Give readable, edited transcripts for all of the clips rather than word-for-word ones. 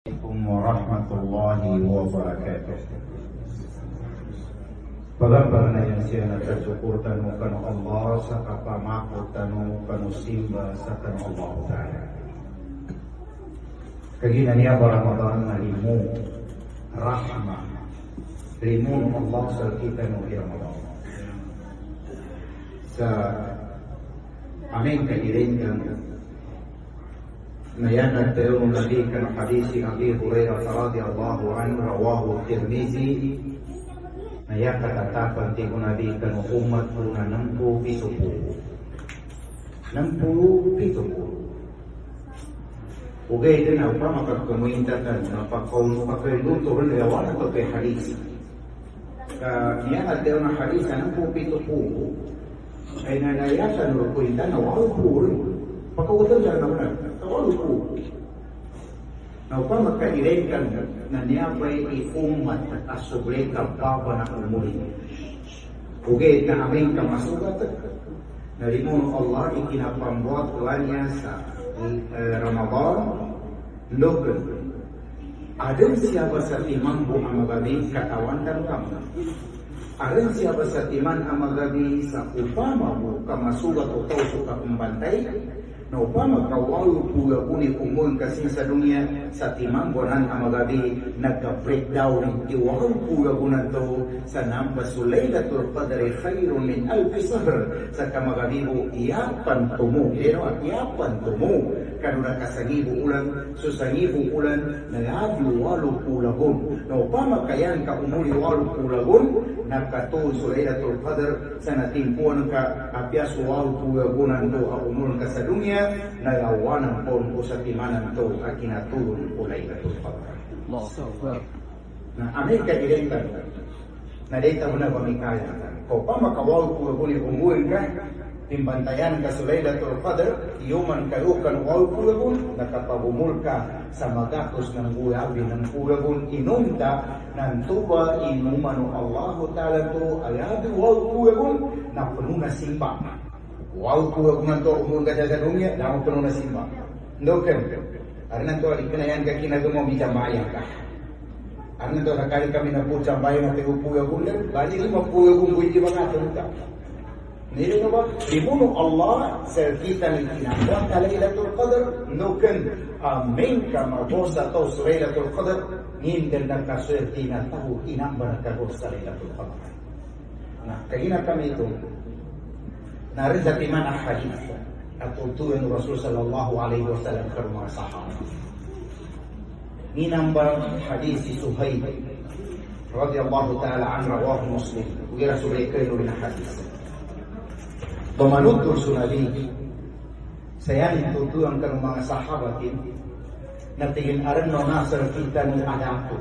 Assalamualaikum warahmatullahi wabarakatuh. Pagambana yang siya nagkasukur tanukan Allah sa kapamako tanukan simba sa tanong Allah Ta'ala. Kagina niya ba Ramadan na limu rahmah limu ng Allah sa kita ng Ramadan. Sa aming kagilingan نيانا تيرون الذي كان حديث أبي هريرة رضي الله عنه رواه الترمذي نيانا katakan tigo Nabi kan umat puna 67 Ugay din apa maka kemuintakan napakaunu pakailu turun lawan atau ke hadis niya tayong hadis 67 ay nalayasan rukuintan awal purun pakautan siya naman na upang magkailangan na niya ba'y iumat at asubre kababa na umuli. Ugay na aming kamasugat na limuno Allah ikinapambuat niya sa Ramadan logan. Adun siya ba sa timang buong magabi katawan dan kamu? Adun siya ba sa timan ang magabi sa upama mo kamasugat o tao suka kumbantay? Na upama kawalu pula uni umul kasi sa dunia sa timang buwan ang magabi nagka-breakdown iwaw pula buwan to sa namba Laylatul Qadri khairun min alf shahr sa kamagabi mo iyapan tumo iyapan tumo kanuna kasangibo ulan susangibo ulan nagabi walu pula buwan na upama kayan ka umuli walu pula buwan nagkatuon sa Laylatul Qadr sa natimpuan ka apias walu pula buwan to umul ka sa dunia nagawanan po ko sa timanan to at kinatulong po Laylatul Qadr. Na aming kailangan na data mo na pamikaya. Kung pa makawal po ni umuwi ka, timbantayan ka sa Laylatul Qadr, iyuman kayo kanwal po nakapagumul ka sa magatos ng buyabi ng pulabon, inumta ng tuba, inuman ng Allah Ta'ala to, ayabi wal pulabon na puno na simba. Wow, kuwa kumanto umur ka sa dunia, damo penuh na simba. Ndoken. Karena to ali kinayan ka kinagamo bijambayan ka. Karena to nakali kami na po jambayan na tigo puya gulen, bali lima puya gumbuy di mga tunta. Nilo na ba? Limuno Allah sa kita ni kinagwa ka Laylatul Qadr, ndoken amin ka magosa to sa Laylatul Qadr, ngindel na kaswerte na tahu inamba na kagosa Laylatul Qadr. Nah, kagina kami ito, narin sa timan ang hadith at tutuin Rasul sallallahu alaihi wasallam ke rumah sahabat. Ini nambah hadis si Suhaib radhiyallahu ta'ala an rawahu Muslim. Ugira subaykainu bin hadis. Pemanutur sunabi saya tutuan ke mga sahabatin na tingin aran nona sa kita ng adato.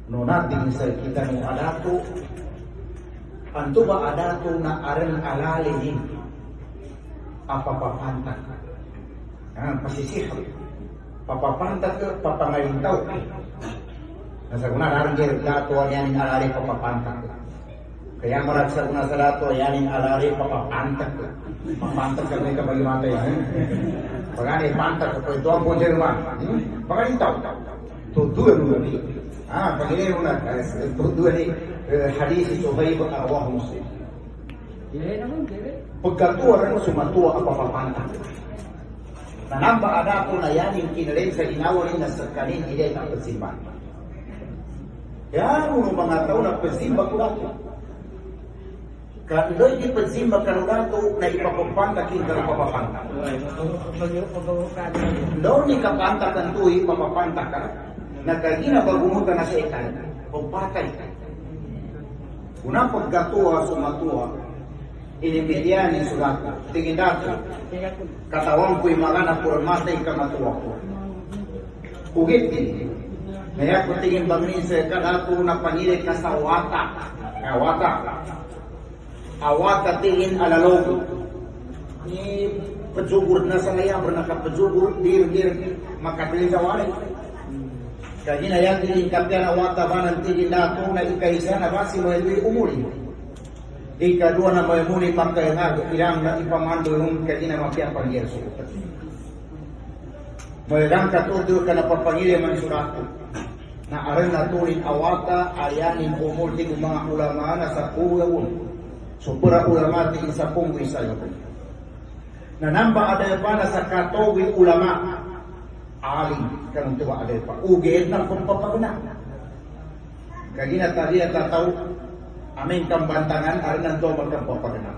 Nona tingin sa kita ng adato. Anto ba adato na aran alalihin papapantak pasisihap papapantak ke papangalintaw nasa kuna aran kaya dato yanin alali papapantak kaya maragsa kuna sa dato yanin alali papapantak papapantak ka may kabagimata yan pagani pantak ko ito ang ponjerman pangalintaw tutuan mo ni pagini mo na tutuan ni hadis Suhaib rawahu Muslim. Pagkatuwa rin sumatua ang papapantak. Nanamba ada ko na yanin kinalin sa inawa rin na sa kanin hindi ang pagsimba. Yan mga tao na pagsimba ko dato. Kandoy di pagsimba ka dato na ipapapantak yung papapantak. Doon ni kapantak ang tuwi papapantak ka. Nagkagina bagumutan na sa ikan. Pagpatay ka. Una pagkatuwa sumatua inimbigyan ni sulat tingin dato katawan ko'y mga na purmatay kamatuwa ko ugit din kaya ko tingin bangin sa kadato na panilit na sa awata tingin alalog ni pajugur na sa ngayon nakapajugur dir makatuloy sa wali kaya yan tingin kapyan awata ba ng tingin dato na ikaisa na basi mo hindi umuli. Ikadua na may muli pagkainag ilang na ipamando yung kaya na mapiyang pag-Yesu. Merangkat utuh kana papangiliman suratu. Na aran naturin awata ayanin umul ti mga ulama na sa kuwawon. Supra ulama ti isa pong isayo. Na namba ada pa na sa katowi ulama alim kanang tuwa ada pa. Ugid na pampapagna. Kagina tadi tahu amin kambantangan aran nanto magpampapagna.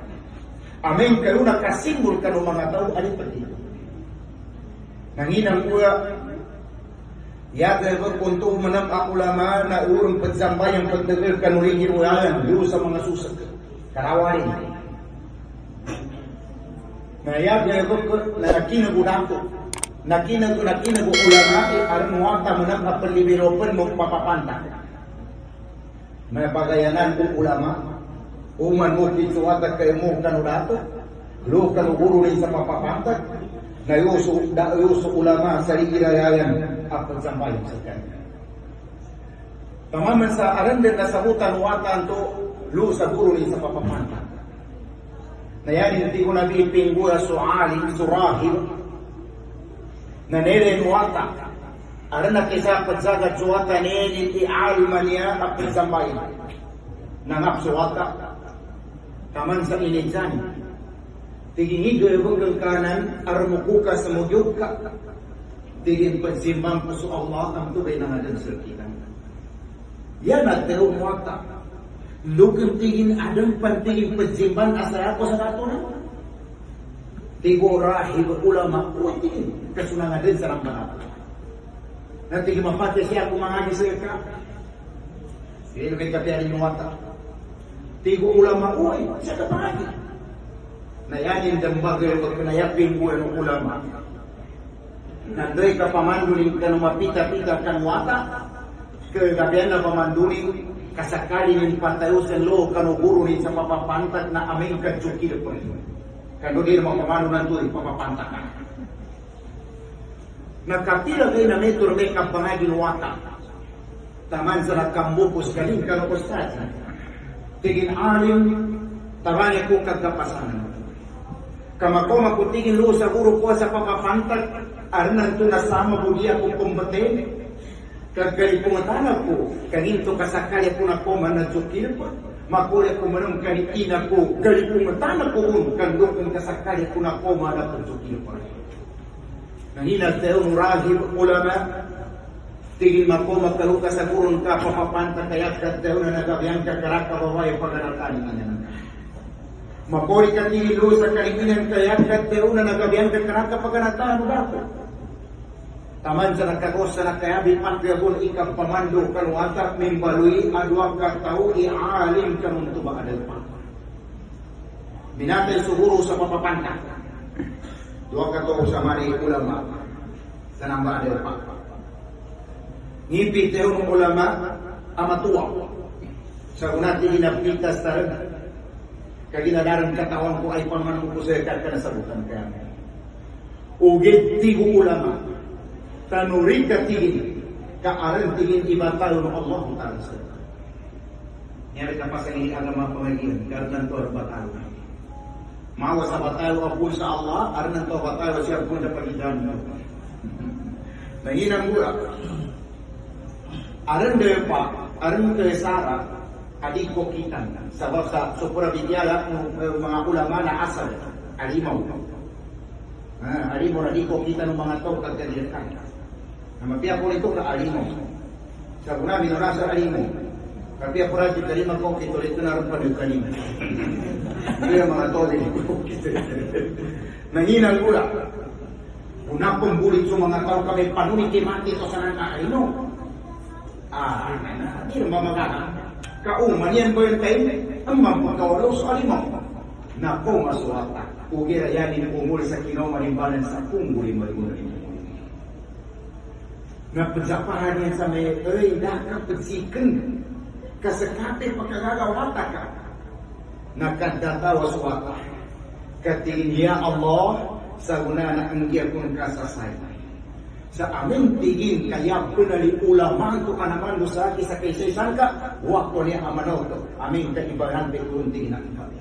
Amin kayo nakasimbol kanu mga tao ali pati. Nanginang kuya ya dapat untuk menampak ulama na urang pagsambay yang pagdagal kanuring hinuyayan dulu sa mga susag karawain na ya dapat nakinago ulama aron muwata menampak perlibiropan mo papapanta may pagayanan ko ulama uman mo kisuwata kayo mo kanudato lo kanuguro rin sa papapanta na yuso ulama sa irayayan apat sambayan sa kanya. Tamaman sa arandan na sabutan watan to lu sa guru ni sa papapanta. Na yan hindi ko nabiping gura surahil na neren wata. Aran na kisa pagsagat suwata nenen i'alman niya apat sambayan. Nangap suwata. Taman sa inidyan. Tingin gawin kanan aramukuka sa mugyog ka. Tingin pagsimbang po sa Allah ang tubay na nga sa kita. Yan at pero muwata. Lukang tingin adang pantingin pagsimbang asara ko sa dato na. Tigo rahib ulama ko tingin. Kasunangan din sa rambanat. Natingin mapati siya kumangagi sa ka. Hindi kay kapiyarin muwata. Tigo ulama ko ay siya kapangagi. Na yanin dambagal wag kanayapin buwan ng ulama. Nandoy ka pamanduling ka mapita-pita kan wata. Kagabihan na pamanduling kasakali ng pantayos ng loob kanuguro sa papapantat na aming kadsukil po. Kano din mga pamandulan doon papapantat na. Nagkatila kayo na may turbe ka pangagin wata. Taman sa nakambukos galing kanukustad. Tigin alim tabanya ko kagkapasanan. Kamako makutingin lo sa guru ko sa papapantag arnan to nasama budi ako kumbaten kagari pumatana ko kaninto kasakali ko na ko manadzukil pa makule ko manong kaniina ko gali pumatana ko kando kung kasakali ko na ko manadzukil pa nanina tayo murahib ulama tingin mako magkaluka sa gurun ka papapantag kaya tayo na nagabiyang kakaraka babae pagkaratan niya. Mapori ka tilo sa kalipinan kaya katero na nagabihan ka karaka pagkanatahan mo dako. Taman sa nagkakos sa nakayabi pagyabon ikang pamando kanuata mimbalui adwa ka tao ialim ka nung tuba adal pa. Binatay siguro sa papapanta. Dua ka tao sa mani ulama sa namba adal pa. Ngipit tayo ng ulama amatuwa. Sa unat hinapitas talaga. Kaginadaran katawan ko ay pamanong ko sa ikat ka nasabutan kaya. Ugit tigo ulama. Tanuri ka tigin. Kaaran tigin iba tayo ng Allah Ta'ala sa ito. Nyari ka pa sa ini agama pamagilan. Karnan to arbatayo. Mawa sa batayo ako sa Allah. Arnan to batayo siya kung na pagidan mo. Nanginang gula. Aran dayo pa. Aran kayo Sarah. Adik ko kita sebab sa supra bidyala mga ulama na asal alimaw alimaw adik ko kita ng mga tao kagkalitan na mapiya po ito ka alimaw sa kuna minunasa alimaw kapiya po rin dari magkong kito ito na rin panukanin hindi ang mga tao din nanginang gula una pong bulit sa mga tao kami panunitimati ito sa nang alimaw hindi naman magkakaroon kauman yan ko yung kain, ang mampagkawalaw sa alimaw. Na kung masuwata, ugira yanin umuli sa kinamanimbalan sa kunguli marimunin. Napadsapahan yan sa may, nakapagsikan, kasakate pagkagagawata ka. Nakadatawa suwata, katingin niya Allah, sa una na ang giya kong kasasay. Sa aming tingin kaya punali ulama ito ka naman sa isa kaysa isang ka wakto niya amanaw ito aming kaibahan kung tingin ang kami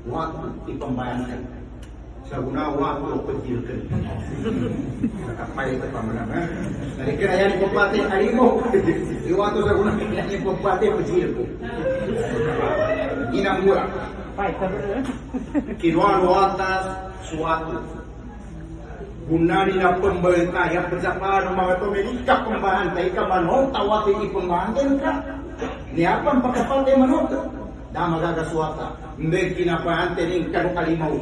wakto ipambayan ka Saguna waktu kecilkan. Apa itu pamanah? Dari kira yang pepatih harimau, di waktu saguna yang pepatih kecilku. Inang murah. Kinuan watas suatu. Gunani na pemerintah yang berjamaah mga Amerika pembantai ka manong tawati ipembantai ka. Ni apa pakapal manong dah magagasuata. Hindi kinapahante rin kanu kalimaw.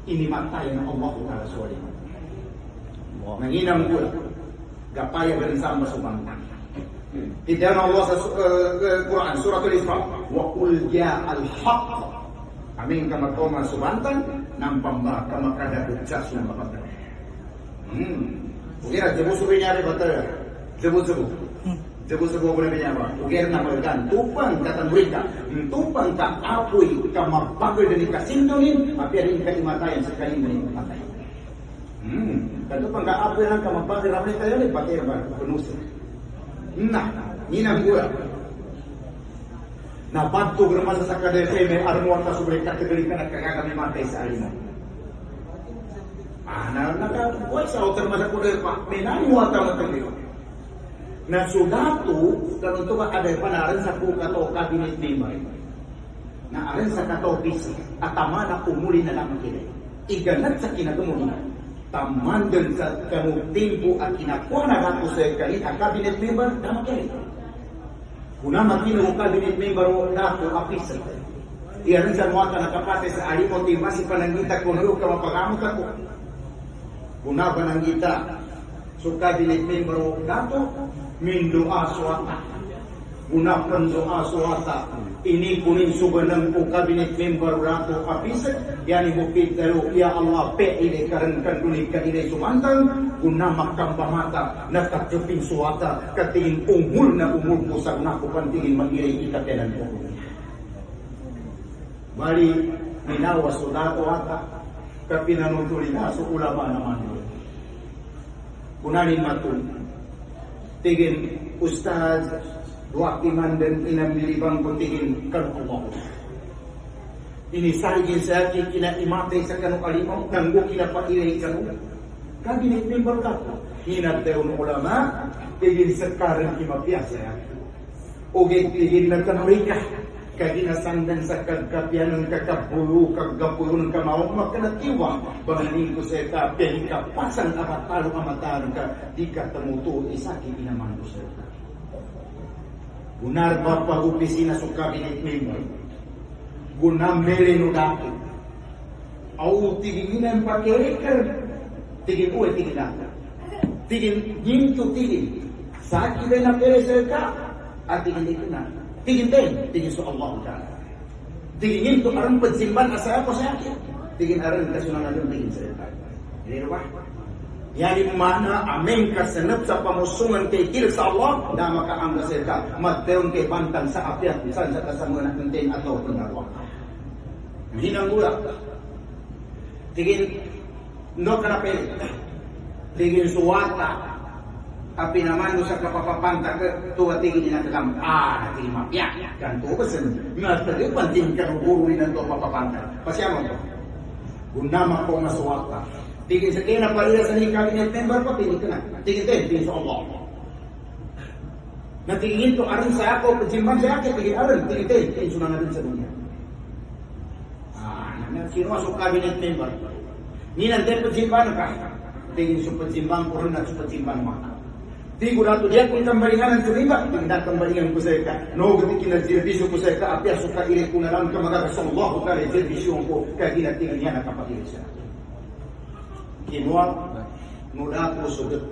Ini matay ng Allah Ta'ala suwali. Nanginang gula. Gapaya galing sama sumantang. Tidak Allah sa Quran surat Al-Isra. Wa qul ja'al haqq. Amin kamatoma sumantang nang pamba kamakadabut sa sumantang. Ukira jebu-jebu nyari betul. Jebu-jebu. Jebu-jebu boleh menyapa. Ukira nama kan tupang kata mereka. Tupang tak apui kama bagai dari kasindonin. Tapi ada yang mata yang sekali menikmati. Kan tupang tak apui yang kama bagai ramai kaya ni pakai penuh. Nah, ini nak gua. Nah, bantu bermasa sakade feme armuan tak sobre kategori kana kagak mata isarima. Buat saya termasuk kode pak menang wata matang itu. Nah sudah tu kalau tu ada panaran saku kato kabinet lima. Nah aren sakato bisa atamana umuli na lang kini. Iganat sa kinagumuli. Taman dan sa kamu timpu at kinakuha na ako sa kalit ang kabinet member na kini. Kuna makino kabinet member na ako apisa. Iyan sa mga nakapate sa alimo timasi panangita ko na ka mapagamot ako. Guna ba ng kita suka dilit member dato mindu aswata guna penzo aswata ini kuning subanang ko kabinet member dato kapisa yani bukit dalu ya Allah pe ini karenkan dunik ka ini sumantang guna makambamata nakatupin suwata katingin umul na umul pusag na ko pantingin mangiray kita tenan ko bali minawa sudato ata kapinanutulin aso ulama naman kunanin matun tigin ustaz dua iman dan inam dilibang pun tigin kan Allah ini sarigin sa kina imate sa kanu alimang nanggo kina pakilay kanu kabinet member ka hinat dayon ulama tigin sekarang kimapiasa oge tigin na kanurika kaginasandan sa kagkapianon kakapulu kagapulun kamao makanatiwa banganin ko sa kapyan kapasan amatalo amataron ka di ka tamuto isaki inaman ko sa ka gunar bapa opisina sa kabinet member gunam mereno dati au tiginan pakirikar tigin uwe tigin dati tigin ginto tigin saki na pere sa ka at tigin dito na tingin so Allah Ta'ala. Tingin to arang pagsimban asa ako sa akin. Tingin arang kasunangan yung tingin sa ito. Hindi ba? Yani mana amin kasanap sa pamusungan kay kil sa Allah na makaangga sa ito. Magteon kay bantang sa apiat. Saan sa kasamungan ng tingin at lawat ng Allah. Hinang gula. Tingin no kanapin. Tingin suwata. Tapi naman sa kapapapanta ke tuwa tingin na kalam natin mapya kan tuwa sen ngatari panting kan guru ina to papapanta pasyamo to gunama ko maswata tingin sa kina pariya sa ni kabinet member pa tingin sa Allah na tingin to aron sa ako pagsimban sa akin tingin aron tingin sunang natin sa dunya na sino sa kabinet member ni nanti pagsimban ka tingin sa pagsimban ko rin at sa pagsimban mo Tigo na to diyan kung kambalingan ng tuliba, tindak kambalingan ko sa ika. No, gati kinaservisyo ko sa ika, apya so kailit ko na lang kamagagasong Allah ko kaya servisyo ko, kaya ginatingan niya nakapakilit siya. Kinuha, mula ko sugat.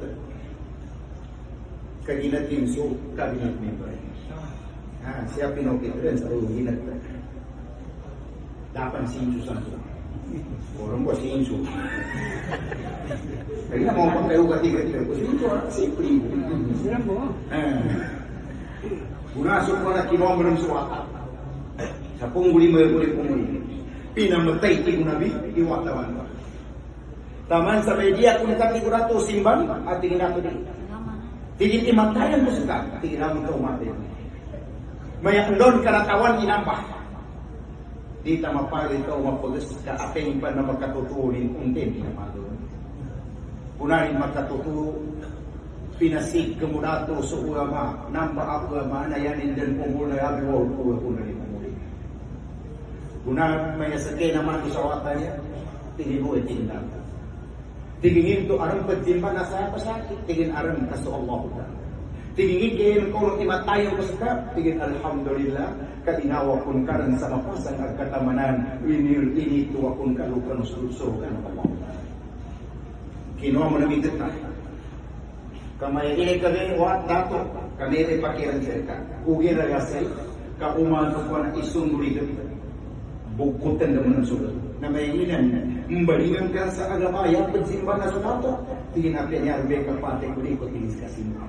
Kaya ginatin so, kabinet member. Siya pinokit rin sa ulo, ginat. Dapan si Insu Santo. Orang buat si Insu. Kaya na mga pagkayo katiga-tiga ko. Ito, simple. Silang mo. Punasok ko na kinomor ng suwata. Sa pungguli mo pungguli. Pinamatay ti ko nabi, iwatawan ba. Taman sa media kung nakatigurato simbang, at tingin nato din. Tingin imatayan mo sa ka, tingin namin ito umatay. May andon karatawan inambah. di tamapali ito mapulis ka ating pa na makatutunin untin pinamalo. Kunahin makatutu pinasig kemudato sa ulama namba agama na yanin din pumula agwa ko kunahin pumuli. Kuna may sakay naman sa wata niya tingin mo itinda. Tingin to aram pagtimba na sa pasakit tingin aram kaso Allah ta. Tingin kayo kung imatayo ko sa tingin alhamdulillah kadinawa kun karan sa mapasang agkatamanan inito akong kalukan usulsugan Allah. Kinuha mo na mitit na. Kamay ini kagin wat dato kami rin pakiran cerita. Ugi ragasay kauman ko na isunduri dito. Bukutan naman ng sulat. Na may inan, mbalingan ka sa agama, yung pagsimba na sunato, tingin natin niya, rube ka pati, kulikot, tinis ka simba.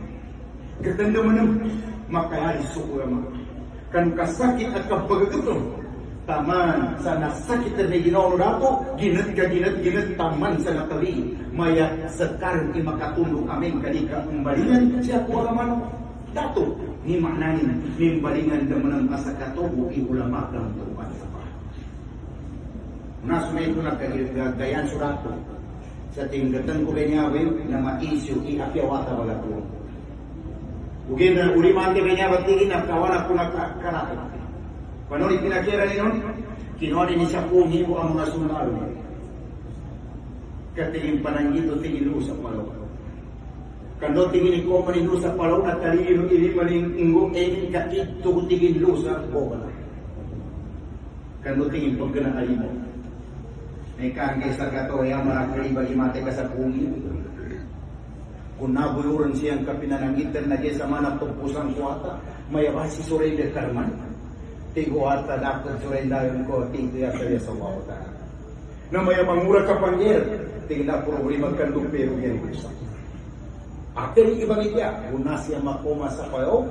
Katanda mo naman, makayalis sa ulama. Kan kasakit at kapagagutong, taman sa nasakit na ginawa nato, ginat, taman sa natali, maya sa karin imakatulong aming kalika, mbalingan siya ko alaman, dato, ni maknanin, ni mbalingan naman ang masakatubo, ulama ng tuwan sa pa. Nasumay ko na kagayaan surat ko sa tinggatan ko benyawin na ma-issue i-apyawata wala ko. Ugin na ulimante benyawat tingin na kawana ko na karato. Paano pinakira ni nun? Kinuha din siya pungi mo ang mga sundalo. Katingin pananggito tingin lo sa palaw. Kando tingin ko manino sa palaw at talino ilimaling ingong engin kakit tingin lo sa bobala. Kando tingin pagkanakali mo. May kagay sa gato yang marakali bagi mati ka sa pungi. Kung nabuluran siyang kapinanangitan na sa mana tupusang kuwata, may abasi surrender karman. Tigo ata dapat surrender ko, tigo yata sa wawata. Na may mangura ka pangyir, tingnan problema kandung pero yan gusto. Atin ibang itya, una siya makoma sa payo,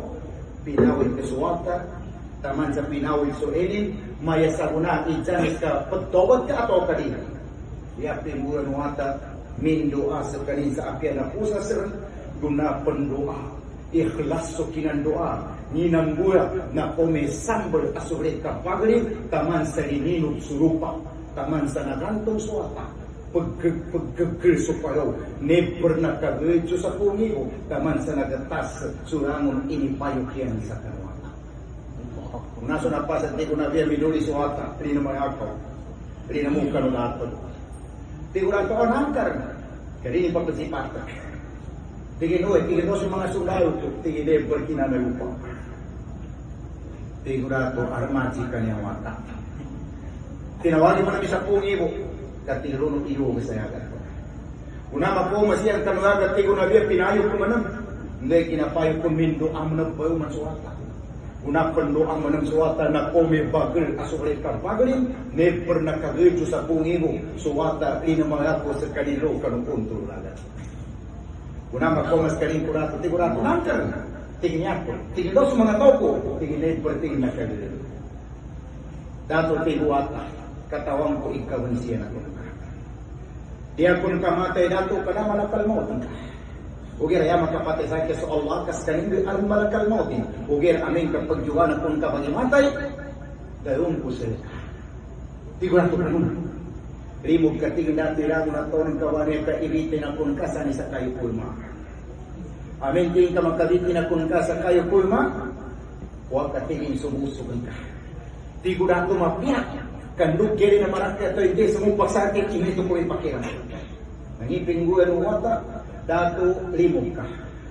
pinawin ka suwata, taman sa pinawin suenin, maya sa una, idyanis ka, pagtawad ka ato kanina. Iyapin mura nuwata, mindoa sa kanina sa apyan na pusa sir, guna pendoa, ikhlas so kinandoa, ninambura na kumesambal asubrit ka pagli, taman sa ininod surupa, taman sa nagantong suwata, pagkagkirso palaw, never na kagredyo sa pungiho, taman sa nagatas, surangon inipayok yan sa kanwata. Kung naso napasat ni ko na biya minuli suwata, rin naman ako, rin naman kanulato. Tiguran ko nangkar, kaya pa pagsipatak. Tingin mo sa mga sundalo, tingin never kinanalupa. Tiguran ko armansi kanyang wata. Tinawali mo namin sa pungiho, katirunong iyo kasayagan ko. Una mapuma siyang kanulagat, tigo na biya pinayo ko manam, hindi kinapayo ko mindo ang managbayo man suwata. Una pendo ang manang suwata na kome bagel asuklit kang bagelin, never na kagrejo sa pungiho, suwata inamangako sa kanilo kanong punto lagat. Una makomas kanin ko nato, tigo nato nangkar, tingin niya ko, tingin daw sa mga tao ko, tingin never tingin na kagrejo. Dato tigo ata, katawang ko ikaw ang siya na ko. Di akong kamatay dato ka na malakal mo. Ugir ya makapatay sa kesa Allah kas kanin ang malakal mo din. Ugir amin kapag juga na kung ka matay, dayon ko sa tiguran ko na rimog ka tingin dati lang na to ng kawanay ka ilitin na kung ka sa kayo pulma. Amin tingin ka magkabitin na kung ka sa kayo pulma, huwag ka tingin sumusugan ka. Tiguran ko mapiyak. Kanduk kiri na marakya to hindi sumumpak sa akin, ini ito po ipakiran. Nangipin guya ng wata, dato limog ka.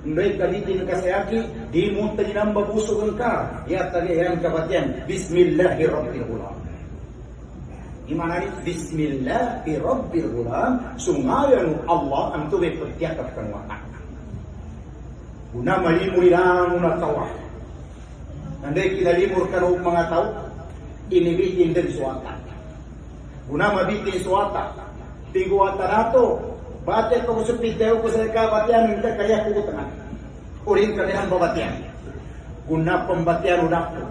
Ndoy kalitin ka sa yaki, di mo taninang babusugan ka. Yatagayan kabatian, Bismillahirrahmanirrahim. Imana ni Bismillahirrahmanirrahim, sungayan Allah ang tuwid pagtiyakap kang wata. Una malimul lang na tawa. Nanday kinalimur ka ng mga tao, inibitin din suwata. Una mabitin suwata. Tiguwata nato. Batet ko sa pitaw ko sa kabatian, hindi kaya kukutangan. Urin ka nilang babatian. Una pambatian unak ko.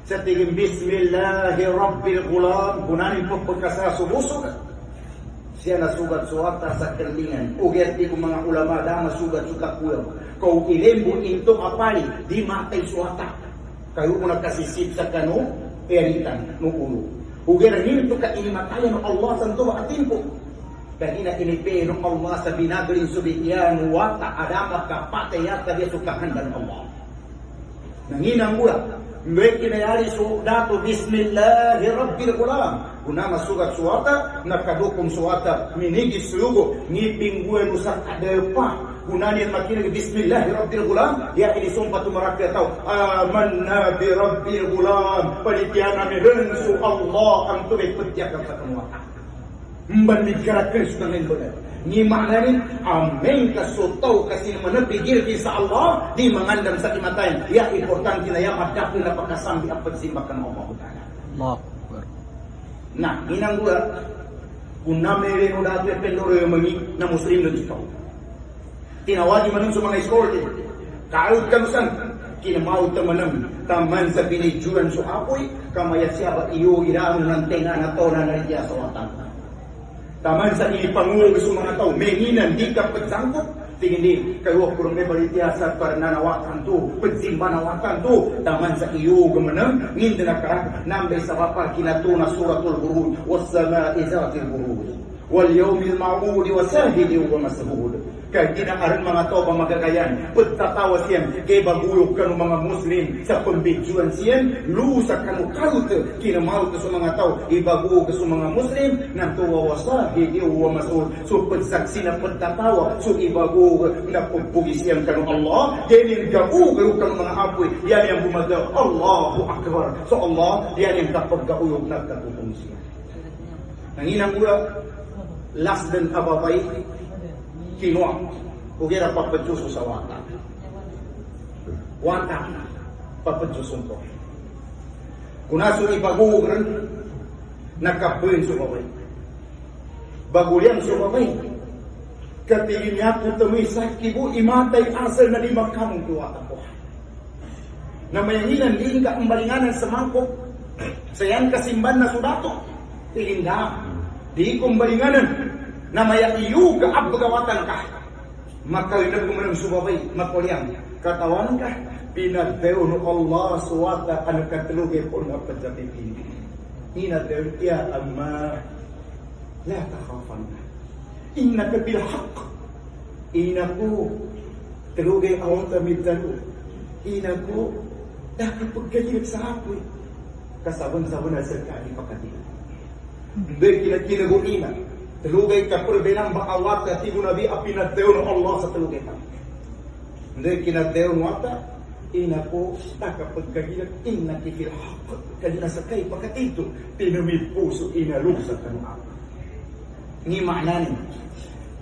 Sa tingin Bismillahirrahmanirrahim, gunanin po pagkasa subusog. Siya nasugat suwata sa kerlingan. Ugerti ko mga ulama dama sugat suka kulang. Kau ilembo into kapali, di matay suwata. Kayo ko nagkasisip sa kano, eritan, nung ulo. Ugera nito ka inimatayan ng Allah santo atimpo. Kanina inipeno Allah sa binagaling subitian wata adamat kapataya tabi sukahan dan Allah. Nanginang gula. Mbek kinayari so dato bismillahirrabbilgulam. Kunama sugat suwata nakadukong suwata minigis sulugo ngiping gue nusak adepa. Kunanin makinig bismillahirrabbilgulam ya ini sumpah tumarakya tau amanna birabbilgulam panitian namin rensu Allah ang tubig petiakan sa kanuwata mban migarakan sudangan benar ni maknanin amin kasutau kasih menepigir kisah Allah di mengandam sa imatayan ya important kita ya madapin na pagkasambi ang pagsimbakan Allah Ta'ala nah inang gua kunamere no dati pendoro yung mangi na muslim na dito tinawagi man sa mga eskorte. Kaud kanusan, kinamaw tamanam, taman sa pinijuran so apoy, kamaya siya ba iyo irang ng tenga na to na nariya sa watang. Taman sa inipangulo sa mga tao, menginan di ka pagsangkot, tingin din, kayo kurang may balitiya sa parnanawakan to, pagsimbanawakan to, taman sa iyo gamanam, nginda na karak, nambay sa bapa kinatuna suratul buruj, wasama izatil buruj, wal yawmil ma'mudi wasahidi wa masahud. Kaya ginaaran mga tao magagayan, pagtatawa siyan, kay bagulog ka ng mga Muslim sa pambidjuan siyan, lusa ka ng kalot, kinamahot sa mga tao, ibagulog sa mga Muslim, nang tuwawasa, hindi uwa masul, so pagsaksi na pagtatawa, so ibagulog na pagpugis siyan ka ng Allah, yan yung gagulog ka ng mga apoy, yan yung bumagaw, Allahu Akbar, so Allah, yan yung kapagkaulog na katutong siya. Nanginang mula, last dan ababay, kinuha. Kugera papajuso sa wata. Wata. Papajuso ko. Kunaso ipagugan, nakapuin sumabay. Bagulian sumabay. Katigin niya po tuloy sa kibo, imatay asal na limang kamong tuwata ko. Na mayanginan, diin ka ang balinganan sa mangkok. Sayan kasimban na sudato. Tingin na. Di kong balinganan. Na maya iyo ka abgawatan ka makawinag kumanang sumabay makuliang katawan ka pinagdeo no Allah suwata ano katulugay po na pagdapipin inadeo ya amma la takhafan innaka bil haqq inaku tulugay awang tamidalo inaku dapat pagkajig sa apoy kasabon-sabon na serkali pakati hindi kinaginaguina telugay ka perbenang baawat ka tibu nabi apinateo ng Allah sa telugay ka. Hindi kinateo ng wata, ina po, nakapagkagilag, ina kifil haqq, kanina sakay, pagkatito, tinamid puso, inalusa ka ng ako. Ni maknanin,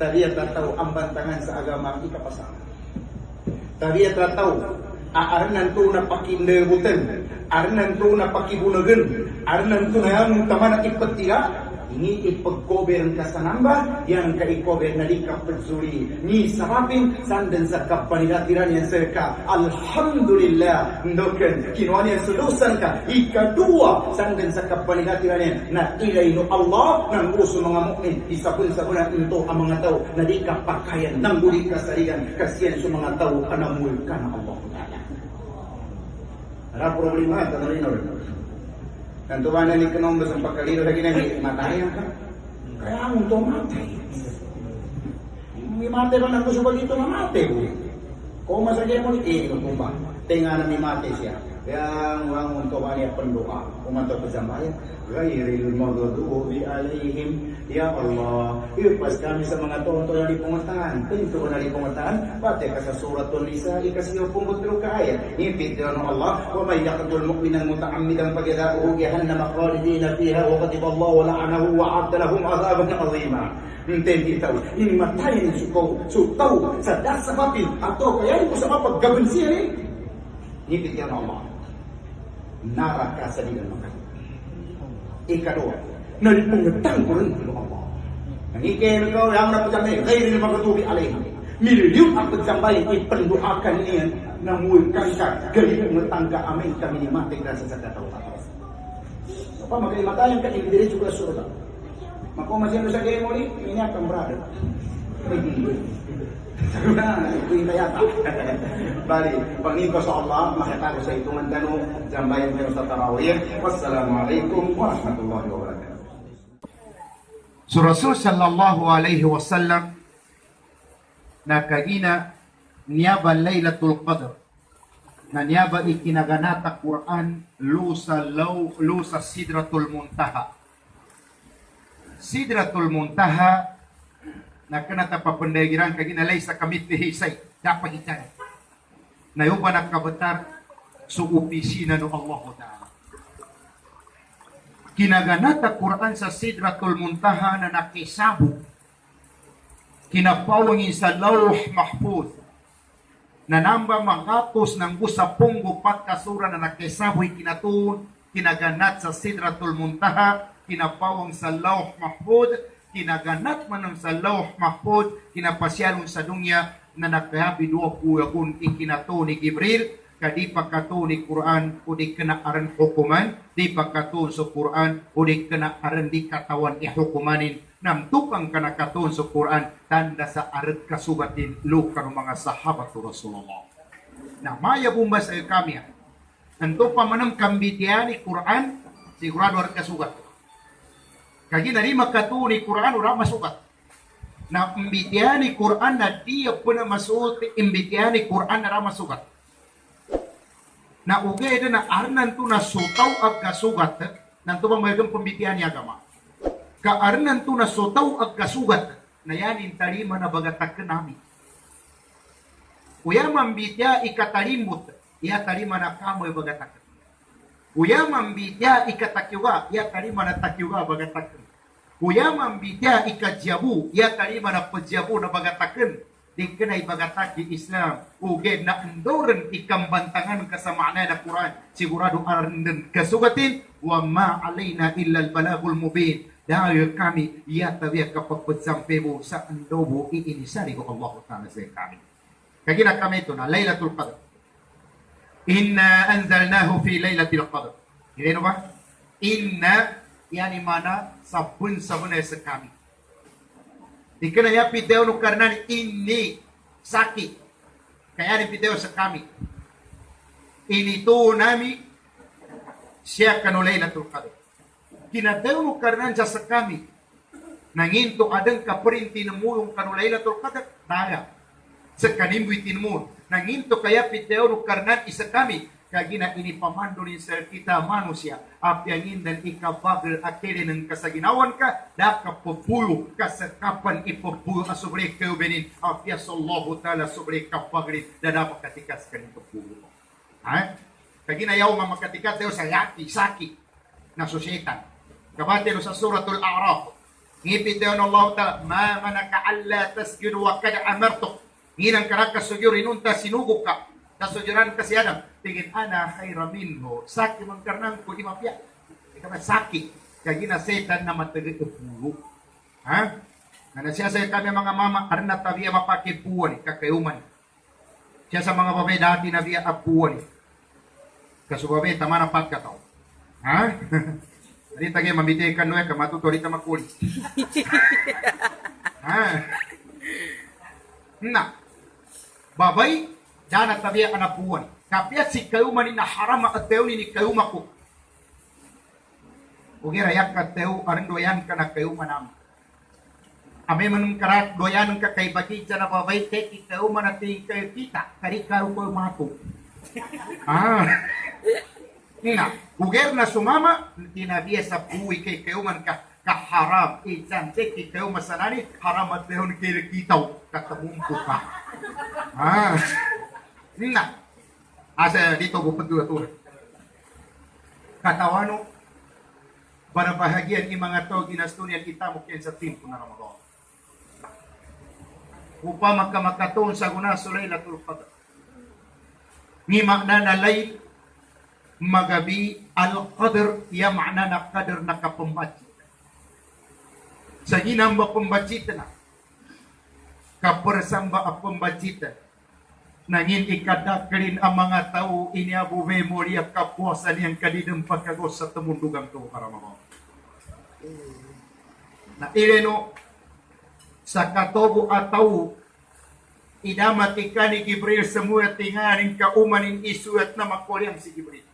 taliya tataw ang bantangan sa agama ikapasama. Taliya tataw, aarnan to na pakinebutan, aarnan to na pakibunagan, aarnan to na yung taman at ipatira, ini ipag-cover ka sa namba, yan ka i-cover na di ka pagsuri. Ni sarapin, sandan sa kapanilatiran yan sa ka. Alhamdulillah, ndokan, kinuha niya sulusan ka. Ikadua, sandan sa kapanilatiran yan, na ilay no Allah, ng uso mga mukmin, isapun-sapun na ito ang mga tao, na di ka pakayan, nang guli ka sa riyan, kasi yan sa mga tao, kanamul ka na Allah. Ada problema, tanong rin. Tentuan ni kenom bersama kali lagi nanti mati yang kan, kaya untuk mati. Mati kan aku sebagai itu mati bu. Kau masa dia mau tumpah, tengah nami mati siapa? Yang orang untuk banyak pendoa, umat berjamaah, ghairil maghdubi alaihim, ya Allah. Pas kami sa mga tonto yang di pengutaan, pintu na di pengutaan, pati ka sa suratul Nisa, ikasiyo pumutro ka ayat. Impit ng Allah, wa may yaqtul mu'minan muta'ammidan pagyazaohu jahannam khalidina fiha wa ghadiba Allah wa la'anahu wa 'adda lahum 'adzaban 'azima. Hindi tahu, ini matayin sutaw sa dasabapin atau kaya ko sa mapaggaban siya eh. Impit ng Allah. Naraka sa dinan maka. Ikadua, nalipungetang ko rin ng Allah. Nangikin ko yang napagsamay, ghairil maghdubi alaihim. Mililyong ang pagsamay, ipanduakan niya na muulkan ka, galing matangga amin kami ni matik rasa sa katawa. So pa, magkalimatayan ka, ibidiretso ko na surga. Makumasin mo sa kayo muli, ini akan berada. Itu yata. Bali, pangingko sa Allah, makita ko sa itungan tanong, jambayan kayo sa tarawih. Wassalamualaikum warahmatullahi wabarakatuh. So Rasul sallallahu alaihi wasallam nakagina niyaba Laylatul Qadr na niyaba ikinaganata Quran lusa Sidratul Muntaha. Sidratul Muntaha na kanata papandagiran kagina laysa kamithlihi shay dapat itani. Nayuba nakabatar sa opisina ng Allah Ta'ala. Kinaganata Quran sa Sidratul Muntaha na nakisabo kinapawangin sa Lawh Mahfuz na namba mangatos ng busapong gupat kasura na nakisaboy kinatun kinaganat sa Sidratul Muntaha kinapawang sa Lawh Mahfuz kinaganat man sa Lawh Mahfuz kinapasyalon sa dunya na nakahabi duwa kuyakun ikinato ni Gibril kadi pagkato ni Quran o di kanaaran hukuman di pagkato sa Quran o di kanaaran di katawan ihukumanin nam tukang kanakaton sa Quran tanda sa arat kasugatin luka ng mga sahabat to Rasulullah na maya bumbas ay kami anto pa manang kambitian ni Quran sigurado arat kasugat kagi nari makato ni Quran ura masugat na imbitian ni Quran na di po na masuot imbitian ni Quran na masugat na ugay na arnan to na sutaw ag kasugat nang tubang mayroong pambitian ni agama kaarnan to na sutaw ag kasugat na yanin talima na bagatak nami uya mambitya ikatalimot iya talima na kamoy bagatak uya mambitya ikatakyuga iya talima na takyuga bagatak uya mambitya ikadyabu iya talima na padyabu na bagataken di kenay bagatak di Islam ugay na endoren ikambantangan kasamaan na Quran sigurado arnan kasugatin wa ma alaina illa al balagul mubin dahil kami yatawiya kapag pagsampebo sa andobo iinisari ko Allah Ta'ala sa kami kagina kami ito na Laylatul Qadr inna anzalnahu fi Laylatul Qadr hindi ba? Inna yani mana sabun sa kami di ka na pideo no karnan ini sakit kaya ni pideo sa kami inito nami siya kanu Laylatul Qadr kinadeo no karnan sa kami nanginto adang kaprinti na mulong kanu Laylatul Qadr daya sa kanimbuy tinmul nanginto kaya pideo no karnan isa kami kagina ini pamandunin sa kita manusia apyangin dan ikabagal akili ng kasaginawan ka daka papuyo kasakapan ipapuyo sobre kayo benin apya sallahu ta'ala sobre kapagrin na dapat katikas ka nito puyo ha? Kagina yaw mamakatikas tayo sa yaki, saki na susyetan kabate no sa suratul A'raf ngipit tayo ng Allah ta'ala ma manaka alla tasjudu wa kada amartok nginang karakasugyur inunta sinugok ka kasujuran kasi Adam tingin ana khayra minhu saki mangkarnang ko imapya ikaw saki kagina setan na matagit pulo ha na siya sa kami mga mama arna tabiya mapakit puwan kakayuman siya sa mga babae dati na biya apuwan kasubabe tama na pagkataw ha hindi tagay mabitay ka noy ka matutorita makuli ha na babay dana tabiya ka na puwan kapya si kayuman ni na harama at tayo ni kayuma ko ugira yak ka tayo aring doyan ka na kayuman namin ame manong karat doyan ka kay bagid sa nababay kay kayuman at kayo kita kari karo ko mato nga uger na sumama tinabiya sa puwi kay kayuman ka kaharam isan kay kayuman sanani haram at tayo ni kay kitaw katabumpo ka nga asa dito bupadula-tula katawano para bahagian ni mga to ginastunian kita mukyan sa timpo na Ramadan upang magkamakaton sa guna sa Laylatul Qadr ni makna na layl magabi al-qadr ya makna na qadr na kapambadjit sa ginang mapambadjit na kapersamba ang pambadjit nangin ikadakrin ang mga tao iniabu memoria kapuasan yang kadidang pagkagos sa tumundugang to para mga na ileno sa katobo at tao idamati ka ni Gibril semua tinganin ka umanin isuat na makuliam si Gibril.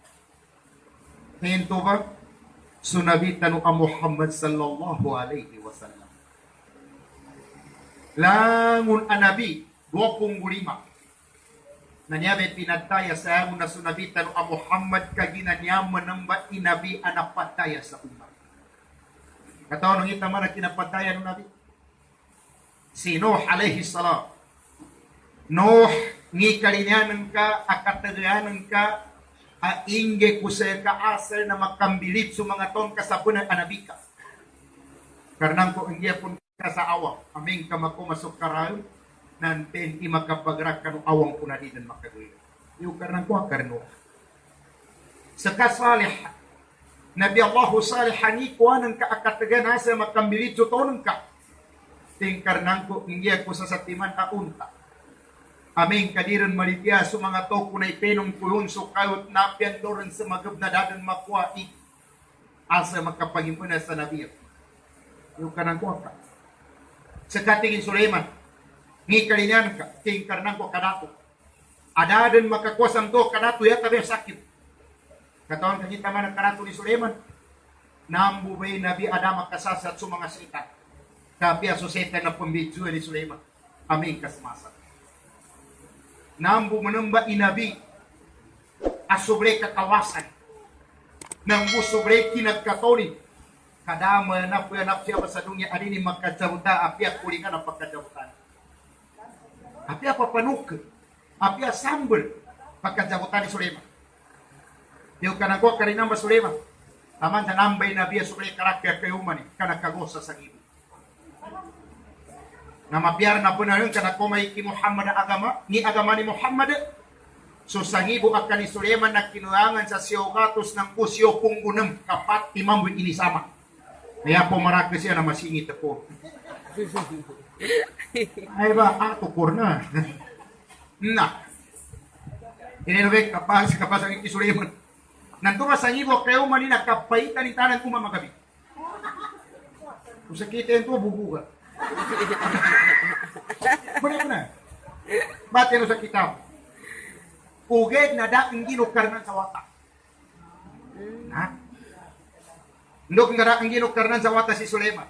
Hinto ba? Sunabitan ka Muhammad sallallahu alaihi wasallam. Langun anabi 25. Nanyabe pinataya sa amon na sunabitan ka Muhammad kaginanyam manamba inabi anapataya sa umat. Kataon ng itama na kinapataya ng nabi. Si Nuh alaihi salam. Nuh, ngi kalinyanan ka, akatagayanan ka, aingge ko sa kaasal na makambilip sa mga ton kasabunan anabi ka. Karena ko ingge pun ka sa awang, aming ka makumasok karayon, nanten di makapagrak ka ng awang ko na di dan makaguyo. Yung karena ko akarno. Sa kasalih, Nabi Allah salih hani kuanan ka akatagan sa makambilip sa tonon ka. Ting karena ko ingge ko sa satiman aunta. Aming kadiran malitya sa mga toko na ipenong kulon so kayot napian doon sa magab na dadan makuha asa makapagimuna sa nabiyo. Yung kanang ko ka. Sa katingin Sulaiman, ni kalinyan ka, ting karnang ko kadato. Adadan makakuasang to kadato ya tabi sakit. Katawan kanyita man ang kadato ni Sulaiman. Nambubay Nabi Adam makasasat sa mga sita. Tapi aso sita na pambidyo ni Sulaiman. Aming kasmasat. Nambu menembak inabi asubre kakawasan nambu sobre kinat katoni kadama napu ya nafsi apa sa dunia adini makajabuta apia kulingan apa kajabutan apia apa panuk apia sambel pakajabutan ni Sulaiman dio kana ko karina ba Sulaiman taman ta nambay nabi sobre karakter kayuman kana kagosa sa ibu na mapiar na po na yun kana kumay ki Muhammad agama ni agama ni Muhammad so sangibo akan ni Sulaiman na kinuangan sa siyogatos ng pusyo punggunam kapat imambu ini sama kaya po maraka siya na masingit po ay ba tukur na na inilawek kapas ang ki Sulaiman nanto ba sangibo kayo manina kapaitan ni tanan kumamagabi kung sakita yun to bubuga benar-benar. Baca sa kitab. Uged na daing ginukarnan sa wata. Ha? Ndok nga daing ginukarnan sa wata si Sulaiman.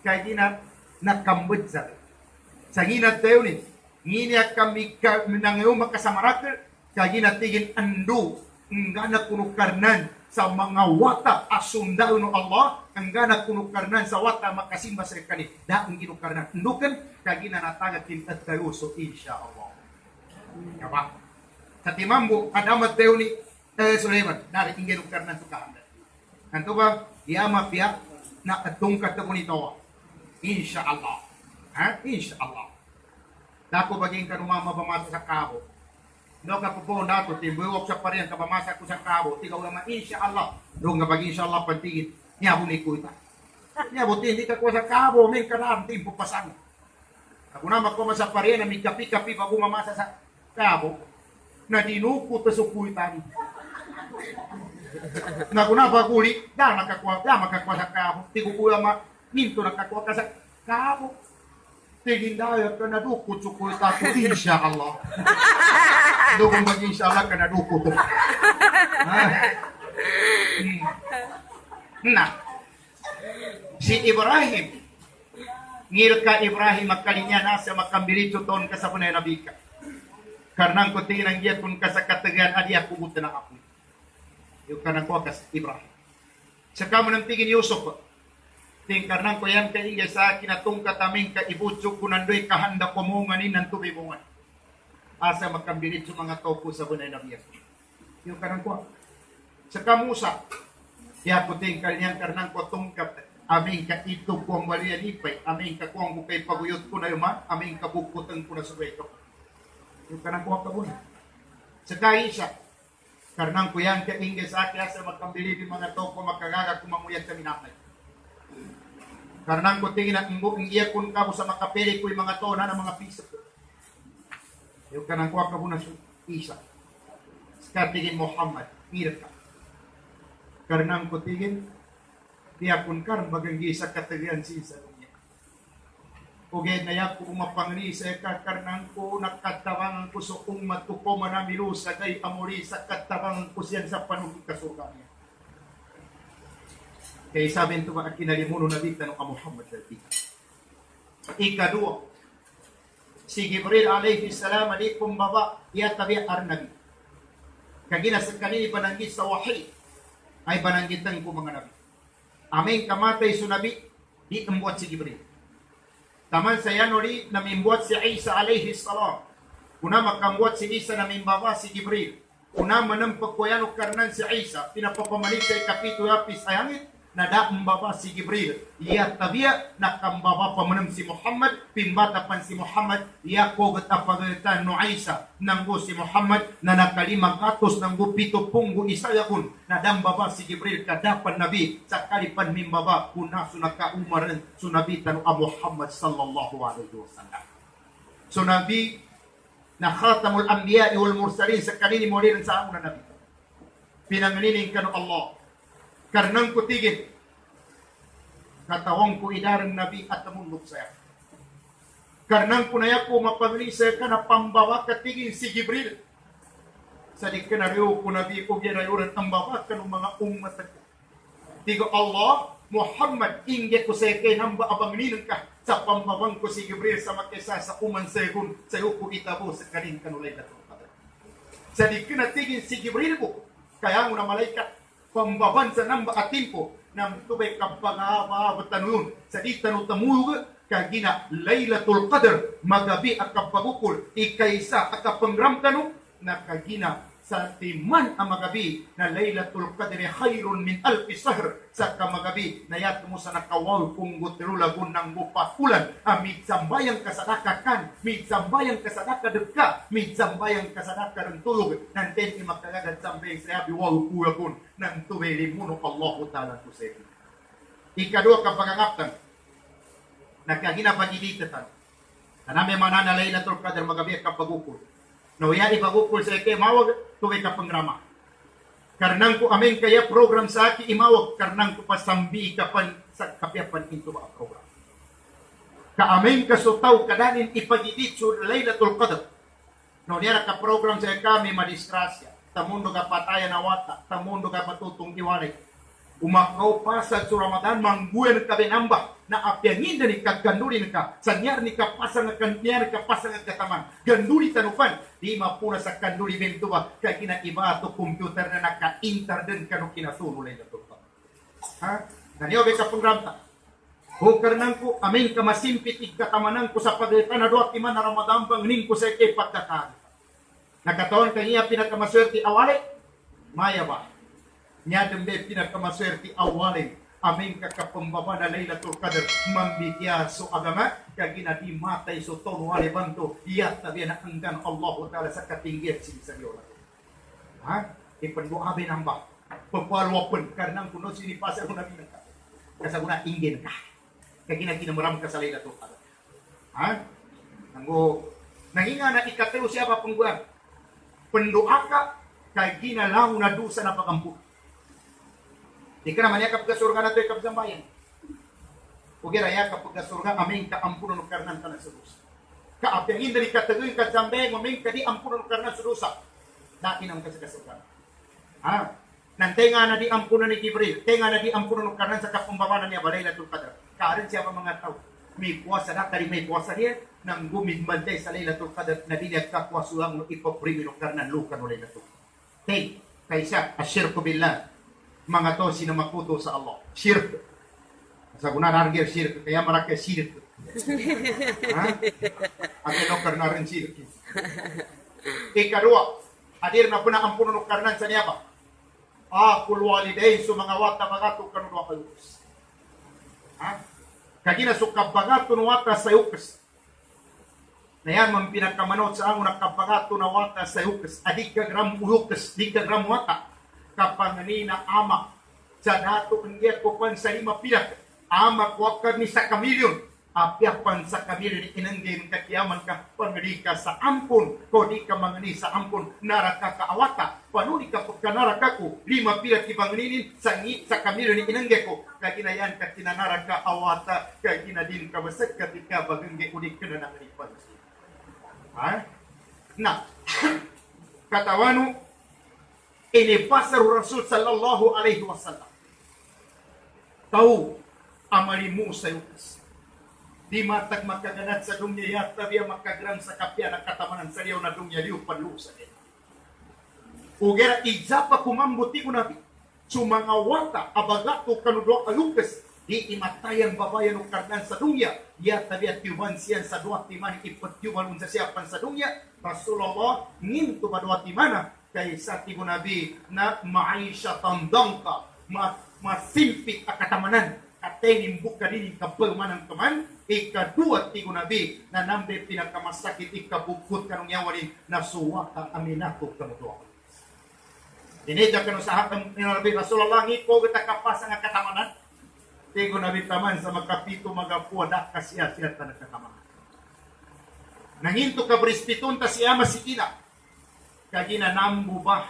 Kaya gina nakambud sa. Sa gina tayo ni. Ngini kami nangyaw makasamarakal. Kaya gina tigin ando. Nga na kunukarnan sa mga wata asundaw no Allah ang gana kunukarnan sa wata makasimba sa kani daang ginukarnan ndukan kagi na natagatin at kayo so insyaallah kaba sa timambo adamat tayo ni Sulaiman dari ginukarnan to kahanda kanto ba yama pia na atungkat ko nito insyaallah ha insyaallah dako baging kanumama pamasa sa kabo no ka po nato tibuok sa parian ka pamasa ko sa kabo tigaw naman insyaallah do nga bagi insyaallah pantigit niya buni ko ita niya buti hindi ka ko sa kabo may kanam timpo pasang ako na makoma sa parian na may kapi-kapi pa mamasa sa kabo na dinuko ta sa kuitan na kuna baguli da makakwa sa kabo tigo ko ma minto nakakwa ka sa kabo tigindaya ka na dukot sa kuitan insyaallah doon bagi insyaallah ka na dukot nah si Ibrahim ngil ka Ibrahim makalinya nasa makambilito ton ka sa punay nabi ka karena ko tingin ang giya kun ka sa katagan adi ako buta na ako yung kanang ko kas Ibrahim saka mo nang tingin Yusuf ting karena ko yan ka iya sa kinatong kataming ka ibutsok kunandoy kahanda ko mo nganin ng tubimungan asa makambilit sa mga topo sa punay nabi yung kanang ko saka Musa ya puting kalian karena ko tungkat aming ka ito ko ang walian ipay aming ka ko ang bukay paguyot ko na yuma aming kabukutang ko na sa beto yung kanang ko ka muna saka isa karena ko yan ka ingge sa akin sa magkambili ng mga toko makagaga kumamuyat kami napay karena ko tingin ang imbok iya kun kamo sa makapili ko yung mga tona ng mga piso yung kanang ko ka muna isa saka tingin Muhammad mirka karena ang kutigin, dia pun kar baganggi sa katagian si sa dunia. Ugay na yak ko mapangni sa kakarnang ko, nakatabangan ko sa umat ko po manamilu sa kay amuri sa katabangan ko siyan sa panungin kasurga niya. Kaya sabi ito mga kinalimuno na dito ng Muhammad Lalpika. Ikadua, si Jibril alayhi salam di kumbaba iya tabi arnabi. Kagina sa kanini pananggit sa wahi ay pananggitan ko mga nabi. Aming kamatay sa nabi, di embuat si Jibril. Taman saya nori na membuat si Isa alayhi salam. Una makambuat si Isa na mimbaba si Jibril. Una manampak ko yan o karnan si Isa. Pinapapamalik sa kapito yapis ayangit. Nada mbaba si Jibril. Iya tabia nakambaba pamanam si Muhammad. Pimbata pan si Muhammad. Iya kogat apagalitan no Isa. Nanggo si Muhammad na nakalimang atos nanggo pito punggo isayakun. Nadang baba si Jibril kadapan Nabi. Sakalipan mimbaba kuna sunakaumaran sunabitan o Muhammad sallallahu alaihi wasallam. So Nabi na khatamul anbiya wal mursalin sa kanini moliran sa amuna Nabi. Pinanganining kanu Allah. Karnang kutigin, katawang ko idarang Nabi at namundok saya. Karnang kunaya ko mapaglisay ka na pambawa katigin si Jibril. Sa di ka na rin ko Nabi ko ginayuran ang bawa ka ng mga umat. Tigo Allah, Muhammad, inget ko sa kay namba abang ninang ka sa pambawang ko si Jibril sa makisa sa uman segun sa iyo ko itabo sa kanin kanulay na ito. Sa di ka natigin si Jibril ko, kaya mo na malaikat, pambaban sa namba at timpo ng tubay kapangababatan yun. Sa di tanong tamulog, kagina Laylatul Qadr, magabi at kapagukul, ikaysa at kapangramtano, na kagina sa timan ang magabi na Laylatul Qadr khairun min alfi sahr sa kamagabi na yato mo sa nakawal kung gutirulagun ng bupakulan amid sambayang kasadaka kan mid sambayang kasadaka deka mid sambayang kasadaka ng tulog nanten ni makagagad sambayang sayabi wal kuyakun ng tubay limuno Allah Ta'ala kusay. Ikadua kapagangaptan nakagina pagiditatan kanami manana Laylatul Qadr magabi at kapagukul no ya ipagukul sa ike mawag tuway ka pangrama. Karnang ko amin kaya program sa aki imawag karnang ko pasambi ka pan sa kapiapan into ba program. Kaamin kasutaw kadanin ipagidit sa Laylatul Qadr. No niya ka program sa kami madistrasya. Tamundo ka pataya na wata, tamundo ka matutong iwalay. Umakaw pa sa Ramadan mangguyan ka binamba na apyangin ni kagandulin ka sanyar ni kapasang kanyar kapasang kataman ganduli tanupan di mapuna sa kanduli bentuba kaya kinaiba to computer na naka-enter din kanu kinasuno lang ito ha nanyo be sa program ta karnang ko amin ka masimpit ikatamanan ko sa pagitan na doat iman na Ramadan bangning ko sa ikay pagkatan nakataon kaniya pinakamaswerte awali maya ba niya dembe pinakamaswerte awali aming kakapambaba na Laylatul Qadr mambigya so agama kagina di matay so tono wale banto iya tabi na anggan Allah Ta'ala sa katinggit si Saryola ha ipanduabe namba papalwapun karena kuno sini pasar mo nabi ka kasaguna ingin ka kagina kinamuram ka sa Laylatul Qadr ha nanggo nanginga na ikatelo siapa pengguang pendoa ka kagina lang na dusa na pagampu. Di ka naman yakap ka surga na ito ikap sambayan. Ugi raya kapag ka surga, aming kaampunan ng karnan ka na sa dosa. Kaapyangin dari katagin ka sambayan, aming ka di ampunan ng karnan sa dosa. Dati naman ka sa kasurga. Ha? Nantenga na di ampunan ni Jibril, tenga na di ampunan ng karnan sa kapambabanan niya, Laylatul Qadr. Kaarin siya pa mga tao. May puwasa na, kari may puwasa niya, nang gumidbantay sa Laylatul Qadr, na diniyag kapuasulang ng ipaprimi ng karnan luka ng Laylatul Qadr. Ten, kaysa, asyirku billah. Mga to sino makuto sa Allah. Shirk. Sa guna nargir shirk. Kaya maraka shirk. Ha? At ino karnaran shirk. Ikadua. Adir na po na ang puno ng karnan sa niya ba? Akul walidain so mga wata bagato kanunwa kayukas. Ha? Kagina so kabagato na wata sa yukas. Na yan man pinakamanot sa ang nakabagato na wata sa yukas. Adik ka gram uyukas. Adik ka gram wata. Kapanganina ama sa dato kandiya ko pan sa lima pilat ama ko ni sa kamilyon apyapan sa kamilyon inanggay kakiyaman ka pangri ka sa ampun ko di ka mangani sa ampun naraka kaawata panuni ka pagkanara kako, 5 pilat kibangninin, sa kamilo ni inangge ko, kaginayan ka tinanara ka awata, kaginadin ka masak ketika bagangge udik ka na nakalipan. Ha? Nah, katawano, inipasar Rasul sallallahu alaihi wasallam. Tahu amalimu sa yukas. Di matag makaganat sa dunya yata biya makagram sa kapya na katamanan sa liyaw na dunya liyaw panlu sa din. Ugera ijapa kumambuti ko nabi. Sumangawata abagato kanudwa ayukas. Di imatayan babayan o karnan sa dunya. Yata biya tiuban siyan sa dua timani ipatiuban unsa siyapan sa dunya. Rasulullah nginto ba dua timana. Kay sa tibo nabi na maisha tandangka. Masimpik akatamanan. Katenin buka dini kapelmanan teman. Ikadua tigo nabi na nambe pinakamasakit ikabukut kanong yawanin na suwaka aminako kanudwa. Dinedya kanu sa hakam ni Nabi Rasulullah ngiko kita kapasa nga katamanan. Tigo nabi taman sa magkapito magapuwa da kasiyat na katamanan. Nanginto ka brispitun ta si ama si ina. Kagina nambu bah.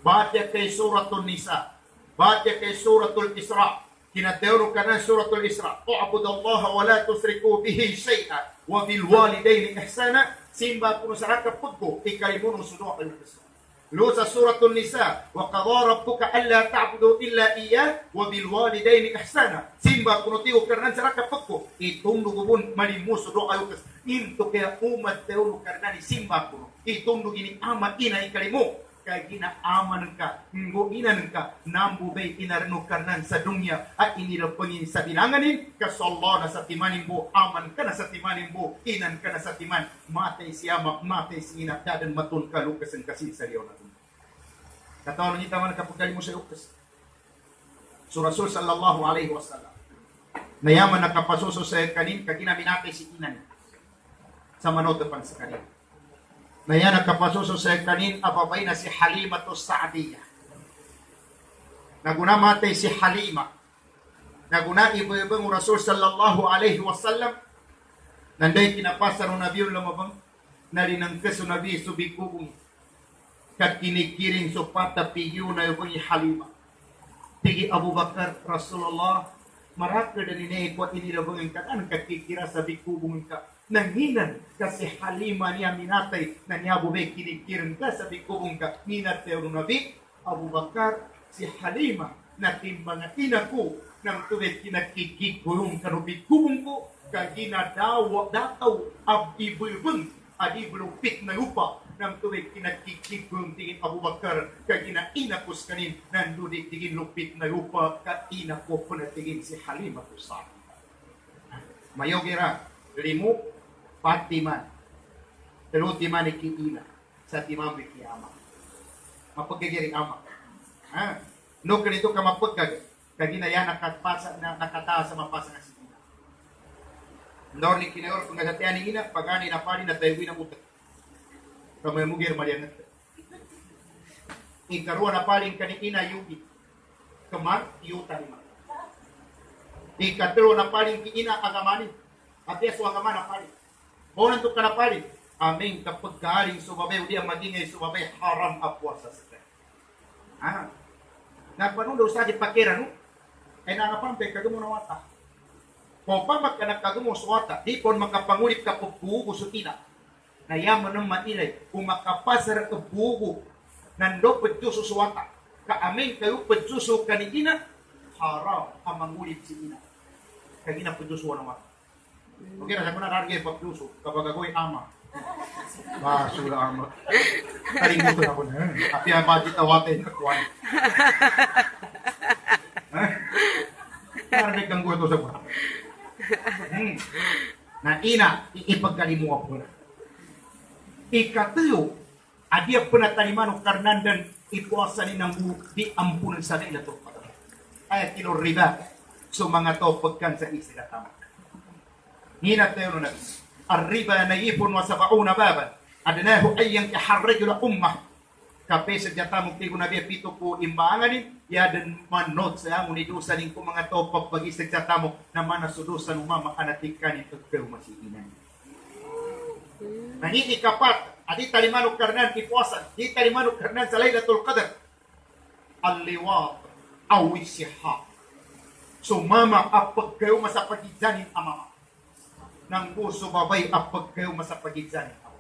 Batya kay suratul Nisa. Batya kay suratul Isra. Kinatero ka na suratul Isra. U'abudallaha wa la tusriku bihi syai'a wa bil walidaini ihsana. Simba kuno sa hakapudko ikalimuno sudo al Isra. Lu sa suratul Nisa wa qadara rabbuka alla ta'budu illa iyyah wa bil walidaini ihsana. Simba kuno tiyo karnan sa hakapudko itungdu gubun malimu sudo al Isra. Into kaya umat teulu karna ni simba kuno itungdu gini ama ina ikalimu. Kagina aman ka, inan ka, nambu bay inarno karnan sa dunya at inilapangin sa bilanganin, kasallah na sa timanin mo, aman ka na sa timanin mo, inan ka na sa timan, matay si ama, matay si ina, dadan matun ka, lukas ang kasi sa liyaw na dunya. Katawan niya taman kapagkali mo sa lukas. So Rasul sallallahu alaihi wasallam, nayaman nakapasuso sa kanin, kagina minatay si inan, sa manotapan sa kanin. Na yan nakapasuso sa kanin ababay na si Halima to Saadiyah. Naguna matay si Halima. Naguna iba-ibang Rasul sallallahu alaihi wasallam. Nanday kinapasa ng Nabi yung lamabang. Narinang kaso Nabi subikubong. Kat kinikiring supata pigyo na yung Halima. Tigi Abu Bakar Rasulullah. Maraka na ninayikwa inilabang ang kataan kakikira sa bikubong ka. Nanginan kasi Halima niya minatay na niya bubay kinikirin ka sa bikubong ka. Minatay ang Nabi Abu Bakar si Halima na timbang ina ko ng tubig kinakikigulong kanubikubong ko kagina dataw abibulbun adibulupit na upa ng tubig kinakikigulong tingin Abu Bakar kagina inakos kanin nandudik tingin lupit na upa ka inako panatingin si Halima ko sa mayogira limu patiman telutiman ikiina sa timang bikiyama mapagkagiri ama no kanito ka mapagkag kagina yan nakataas sa mapasa nga sigina ndor ni kinayor kung nasatian ni ina pagani na pali na tayuwi ng utak kamay mugir malianat ikaruan na paling kanikina yugi kamar yuta lima ikatero na paling kiina agamani at yeso agaman na paling Bonan to kanapali. Aming kapag kaaring sumabay, uli ang magingay sumabay, haram apwasa sa kanya. Nagpanong daw sa di pakira, no? Ay nangapampay, kagamo na wata. Kung pamak ka nagkagamo sa wata, di kon makapangulit ka pagbugo sa tina. Nayaman ng mailay, kung makapasar ka bugo, nando pagtuso sa wata. Kaaming kayo pagtuso kanina, haram ang mangulit si ina. Kagina pagtuso ng wata. Okay, nasa ko na naragay pagpuso kapag ako'y ama. Basura ama. Kalimutan ako na. At yung budget awatin na kuwan. Naragay kang guto sa buwan. Na ina, ipagkalimuha po na. Ikatuyo, adiya po na taliman o karnandan ipuasan ni ng di ampunan sa nila to. Ay, kinoriba. So mga to pagkan sa isila tama. هنا تيرون الربا نيف وسبعون بابا أدناه أن ينكح الرجل أمه kapes jata mukti ko nabi pito ko imbangan ya dan manot sa amon idusan ko mga topap bagi sa jata mo na manasudusan umama anatikan ito pero masiinan. Nangiti kapat Adi talimanok karnan ipuasan, di talimanok karnan sa Laylatul Qadr. Al-liwat awisiha. Sumama apag kayo masapagidzanin amama. Nang puso babay apag kayo masapagidzanin ako.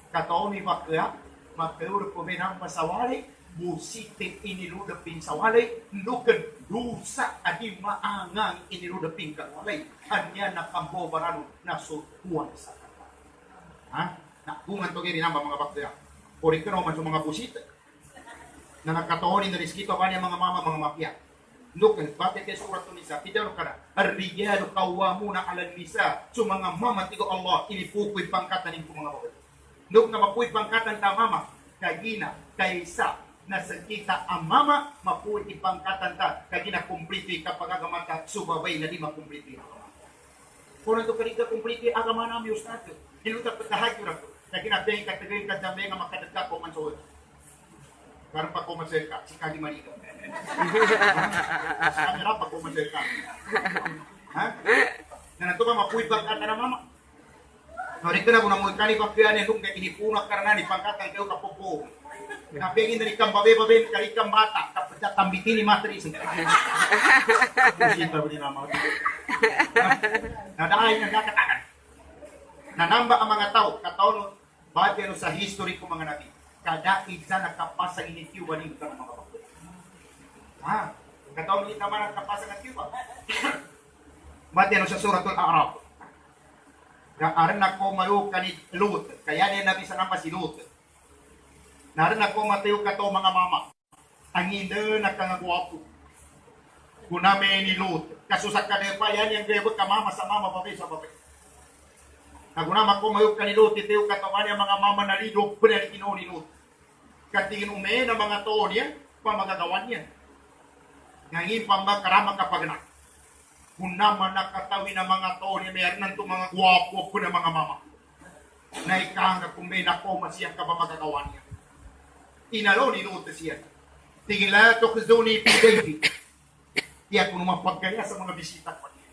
Kataon ni bakya, makaur ko benang masawali, busitin iniludapin sa walay, nukan dusa adi maangang iniludapin ka walay. Anya nakambo barano nasukuan sa kata. Ha? Nakungan to gini namba mga bakya. Ori ka naman sa mga busit. Na nakataonin na riskito ba niya mga mama, mga mafia. Look, bakit kaya surat to nisa? Pidaro ka na. Ar-riyalu qawwamuna 'alan nisa. So mga mama tigo Allah, inipukoy pangkatan ng mga babae. Look na mapuy pangkatan ta mama, kagina, kaysa nasa kita ang mama, mapuy ipangkatan ta, kagina kumplito kapag agamata, subabay na di makumplito. Kung ito kanita kumplito, agama namin yung status. Nilutak pagkahagyo na to. Kagina peng katagay ka dyan nga makadagka ko man sa ulo. Karena pag kumasel ka, si Kali Malika. Sa kamera pag kumasel ka. Ha? Na nato ba mapuy pagkata na mama? Nari ka na kung namuy kani pagkaya niya nung inipunak ka na ni pagkatan kayo kapopo. Napingin na ikang babe-babe, karikang bata, kapag tambitin ni matris. Kusita ba din naman? Nadahay na nakatakan. Nanamba ang mga tao, kataon, bakit sa history ko mga nabi? Kada isa nakapasa ini Cuba ni mga kapatid. Ha? Kataon kita man nakapasa ng Cuba. Mati ano sa suratul A'raf. Naaran ako mayo kanit Lut. Kaya niya nabi sa nama si Lut. Naaran ako matayo kato mga mama. Ang ina nakangagwapo. Kuname ni Lut. Kasusak ka na pa yan yung grebot ka mama sa mama babi sa babi. Nagunama ko mayok kanilo, titiyo katawan niya mga mama na lido, pinalikin ni Lut. Katingin ume na mga toon niya, pamagagawan niya. Ngayon pamagkarama kapag na. Kung naman nakatawi na mga toon niya, mayroon nang mga guwapo po na mga mama. Na ikanga kung may nakoma siya ka pamagagawan niya. Inalo ni Lut siya. Tingin lang ito kasi ni P-Baby. Tiyak ko naman pagkaya sa mga bisita ko niya.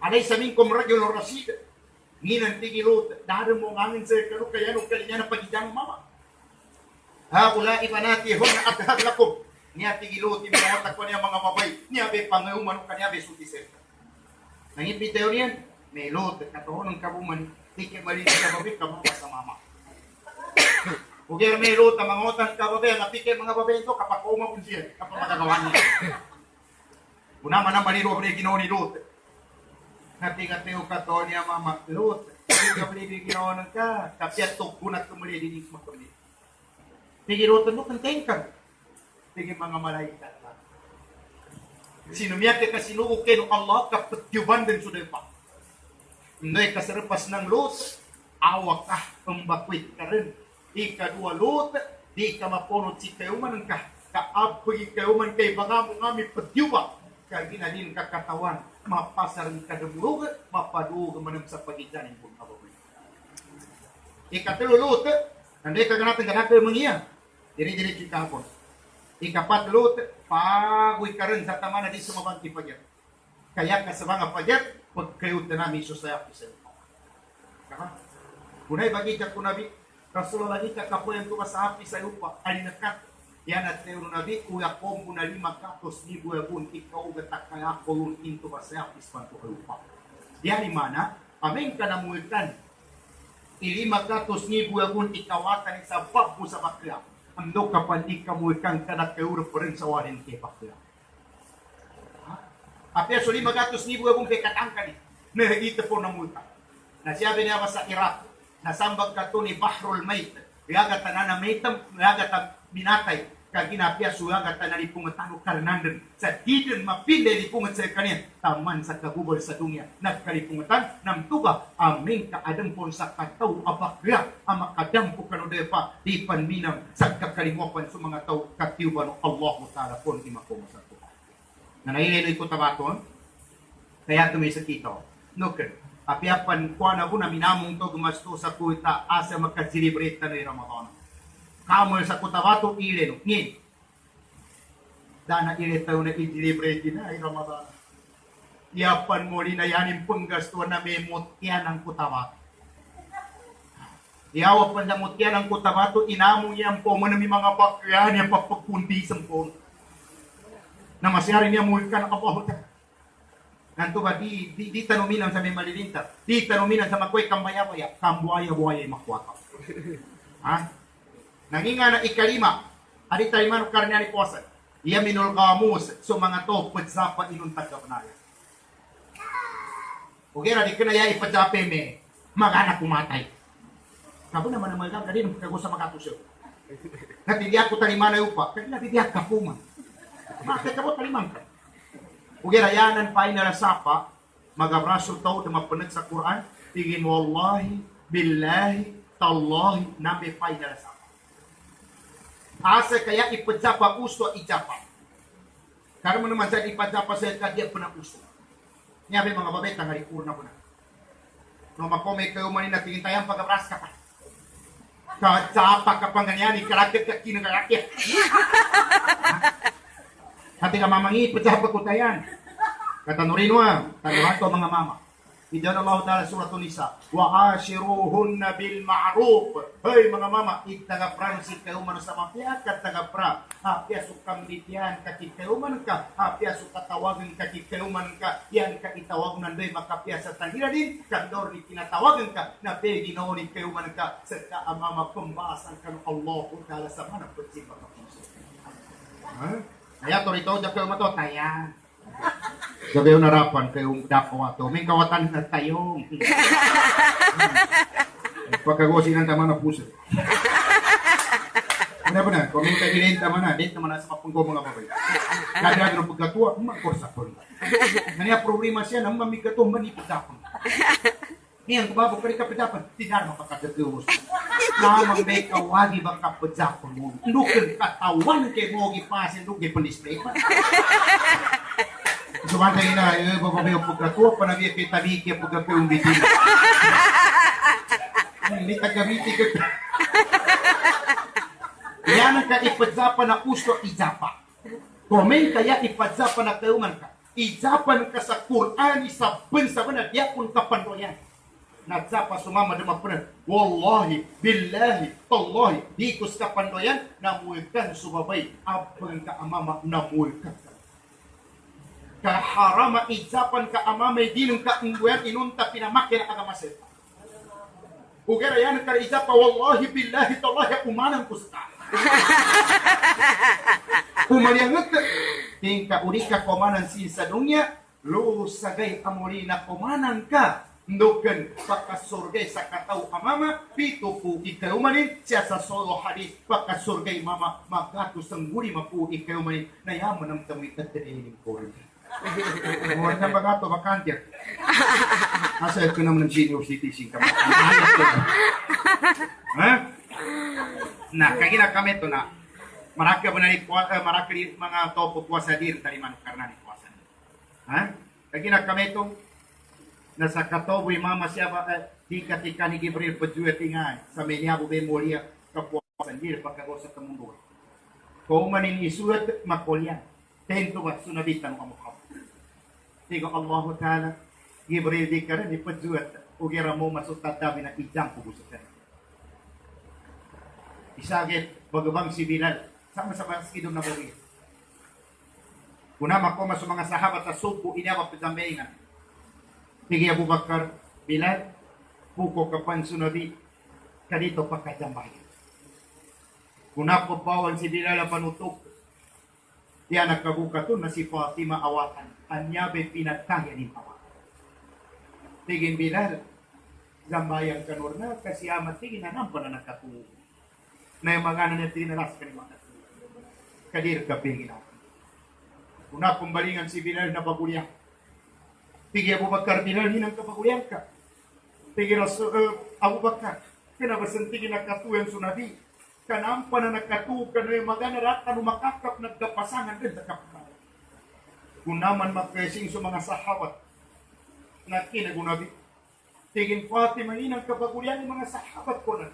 Alay sa ming kumradyo ng Rashid. Nginan tigilot, dahil mo ngangin sa karo kaya nung kanya na pagidang mama. Ha, ula ipanati hon na atahag lakob. Niya tigilot, iminawatak ko niya mga babay. Niya be pangayuman o kanya be sutisir. Nangipitayo niyan, may lot, katoon ng kabuman, tiki malinis ka babay, kabuka sa mama. Ugir may lot, ang mga otan ka babay, napikay mga babay ito, kapag kumapun siya, kapag magagawa niya. Una man ang maniro ko niya ginawa ni Lot. Nati-katiyo ka to niya mama, Lot, hindi ka pwede ginawanan ka. Kasi at tukunat ka muli, dinis mo kami. Tigi Lot, ano kang tengkang? Tigi mga malaikat. Sinumiyak ka sinuukin ng Allah, kapatyuban din sudah pa. Hindi kasarapas ng Lot, awak ka, pambakwit ka rin. Ikadua Lot, di ka mapunod si kayuman ka. Kaapoy kayuman kay baka mo nga may patyuba. Kaya ginalin kakatawan, mapasarin ka dumurug, mapadug manang sa pagidyanin po na babae. Ikatulot, nanday ka ganapin ka na kayo mangiya. Diri-diri kapon. Ikapatlot, pagoy ka rin sa tama na di sumabanti pagyat. Kaya ka sa mga pagyat, pagkayot na namin susayap isa. Kunay bagi ka kunabi, Rasulullah lagi ka kapoyan tuwa sa api sa lupa, alinakat. Yan at teuro nabi, kuya kombo na 500,000 yabun, ikaw gatak kaya ako yung into ba sa ispan to kalupa. Yan imana, aming kanamuitan, 500,000 yabun, ikawatan sa babu sa bakla. Ando kapandi kamuikan kanak kauro pa rin sa warin kay bakla. Apya so 500,000 yabun kay katangka ni, nahigita po na multa. Nasiyabi niya sa Iraq, nasambag ka to ni Bahrul Mayt, yaga tanana maytam, yaga binatay, kaginapya suyaga tanani pungatano karnandan sa didin mapinde di pungat sa kanya taman sa kabubol sa dunia nagkalipungatan ng tuba aming kaadam pon sa kataw abakya ang makadam po kanuday pa di panminam sa kakalimuapan sa mga tao katiuban ng Allah Ta'ala pon di makumasa po na naileloy ko tabaton kaya tumay sa kito nukin apiapan kuha na ko na minamong to gumasto sa kuita asa magkasilibrate na Ramadan kamoy sa kutabato ile no ngin dana ile tayo na i-deliberate din ay Ramadan yapan mo rin na yanin panggastuan na memot yan ang kutabato Iyawa pandamot yan ang kutabato, inamong yan po, manami mga bakyan, yan papagpuntisan po. Na masyari niya mo ka nakapahot. Nanto ba, di tanuminan sa may malilinta. Di tanuminan sa makoy kambaya-baya. Kambuaya-buaya makwaka. Ha? Nanginga na ikalima. Adi tayo manong karnya ni Kuwasan. Iya minul kamus. So mga to, padsapa inuntag ka panaya. Okay, di ka na ya ipadsape me. Mag-anak kumatay. Kabo naman ang mga gagawin ng pagkago sa mga tusyo. Natiliyak ko taliman na upa. Kaya natiliyak ka po man. Bakit ka po taliman ka? Ugi rayanan pa na sapa, magabraso tao na mapunag sa Quran, tingin wallahi, billahi, tallahi, nabi pa na sapa. Asa kaya ipadsapa usto ijapa. Karena mo naman sa ipadsapa sa kanya po na usto. Nyabi mga babay, tangarikur na po na. No makomay kayo manin na tingin tayang pagabras ka pa. Katsapa ka pang ganyan, ikarakit ka kinagarakit. Hati ka mamangi, padsapa ko tayan. Katanurin mo, tanuhan ko mga mama. Idan Allah Ta'ala surat Nisa. Wa ashiruhunna bil ma'ruf. Hey mga mama, itagapran si kayo man sa mapia, katagapra. Hapya sukam dityan, kakit kayo man ka. Hapya sukatawagan, kakit kayo man ka. Yan ka itawag nandoy makapya sa tangira din. Kandor ni kinatawagan ka. Na pegi ni kayo man ka. Sa kaamama pembahasan ka ng Allah Ta'ala sa mana pagsipa ka puso. Kaya to rito, kayo mato, tayan. Sabi yung narapan, kayong dapawa to. May kawatan na tayo. Pagkagosin ng tama na puso. Ano ba na? Kung may kagilin tama na, dito naman na sa kapungko mga babay. Kada ng pagkatuwa, magkorsapon. Naniya problema siya, nang mamigato, manipitapon. Ngayon, kumabog ka rin kapitapan, tidak makakadagawos. Namang may kawagi bang kapadzapon mo. Nukil katawan kay mo gipasin, nukil pan-display pa. Sumantay na, bababay ang pagkatuwa, panagay kay taliki ang pagkatuwa yung bitin. Hindi tagamiti ka. Yan ang kaipadzapa na usto, ijapa. Komen kaya ipadzapa na kayuman ka. Ijapan ka sa Quran, isabun sa banat, yakun kapandoyan. Nagsapa sumama dama pernah. Wallahi, billahi, tallahi, dikus kapandoyan, namuikan sumabay, abang ka amama, namuikan ka. Kaharama ijapan ka amamay, dinong ka ingguyan, inunta pinamakin ang agamasin. Ugera yan ka ijapa, wallahi, billahi, tallahi, umanang ko sa Kumaliangat ka. Tingka urika komanan sa dunya, lusagay amulina komanan ka. Ndukan pakasurgay sa kataw amama, pito po ikaw manin, siya sa solo hadis, pakasurgay mama, magatos ang guri mapu ikaw manin, nayaman ang tamit at tiniling ko rin. Huwag na bagato, bakantir. Asa ko naman ng senior citizen ka. Ha? Na, kagina kami to na, maraka ba na maraka mga topo puwasa dir, taliman karna ni puwasa. Ha? Kagina kami to, nasa katoboy mama siya ba, di katika ni Gabriel pajuet ingay, sa menyabo be molia, kapuwasan dir, pagkago sa tamundo. Kung manin isulat, makolyan. Tento ba, sunabitan mo kamukha. Tigo Allah Ta'ala, Gabriel di ka rin, ipajuet, ugira mo masutat dami na ijang pugusutan. Isagit, bagabang si Bilal, sama sa baskidong na buri. Kuna makoma sa mga sahabat sa supo, inabap pizambaingan. Pigi Abu Bakar, Bilal, puko kapan sunabi, kadito pagkajambayan. Kuna po bawal si Bilal ang panutok, yan nagkabuka to na si Fatima awatan, anyabe pinagkaya ni awatan. Tigin Bilal, zambayang kanor na, kasi amat tigin na nampa na nagkatuwa. Na yung mga nanatili na las kanima kadir kapingin ako. Kuna pumbalingan si Bilal na bagulya. Pigi Abu Bakar, Bilal, hinang kapagulyan ka. Pigi Abu Bakar, kinabasantigin na katuyan sunabi. Kanampa na nagkatuwa ka na yung mga naratan o makakap nagkapasangan din sa kapatid. Kung naman magkasing sa mga sahawat na kinagunabi. Tigin Fatima, hinang kapagulyan yung mga sahawat ko na.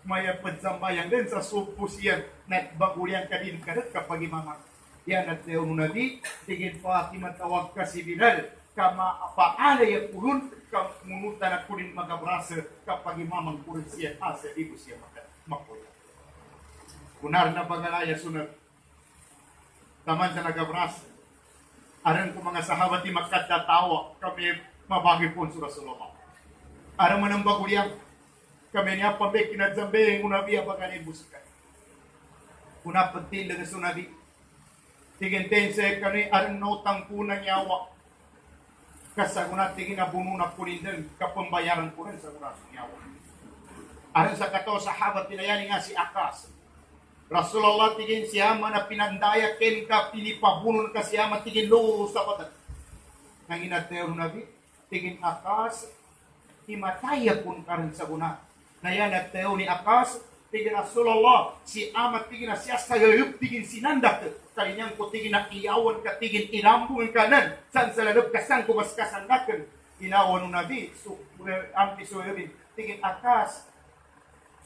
Maya pagsambayan din sa supos yan na bagulyan ka din kadat kapag imamak. Yan at yung nabi, tigin Fatima tawag ka si Bilal. kama paala ya kulun kamunutan na kulin magabrasa kapag imamang kulin siya asa di ko siya makuya. Kunar na bagalaya sunod taman sa nagabrasa aran ko mga sahabat di makatatawa kami mabagi po sa Rasulullah. Aran man ang baguliyang kami niya pambek kinadzambe yung unabi abagan ibusikan. Una penting dengan sunabi. Tingin tense kani aran notang punang yawa. Kasaguna tingin na buno na punindan kapambayaran ko rin sa una yawa. Aran sa kato sahabat tinayani nga si Akas. Rasulullah tingin siyama na pinandaya ken ka pinipabunon ka siyama tingin lo sa patat. Nang inatero nabi tingin Akas himataya pun karon sa una. Naya nagteo ni Akas tingin Rasulullah si amat tingin na siya sayayup tingin sinandak kalinyang ko tingin na iyawan ka tingin irambungan kanan san sa lalab kasang kumas kasandakan inawan ng nabi so ampi so yun tingin Akas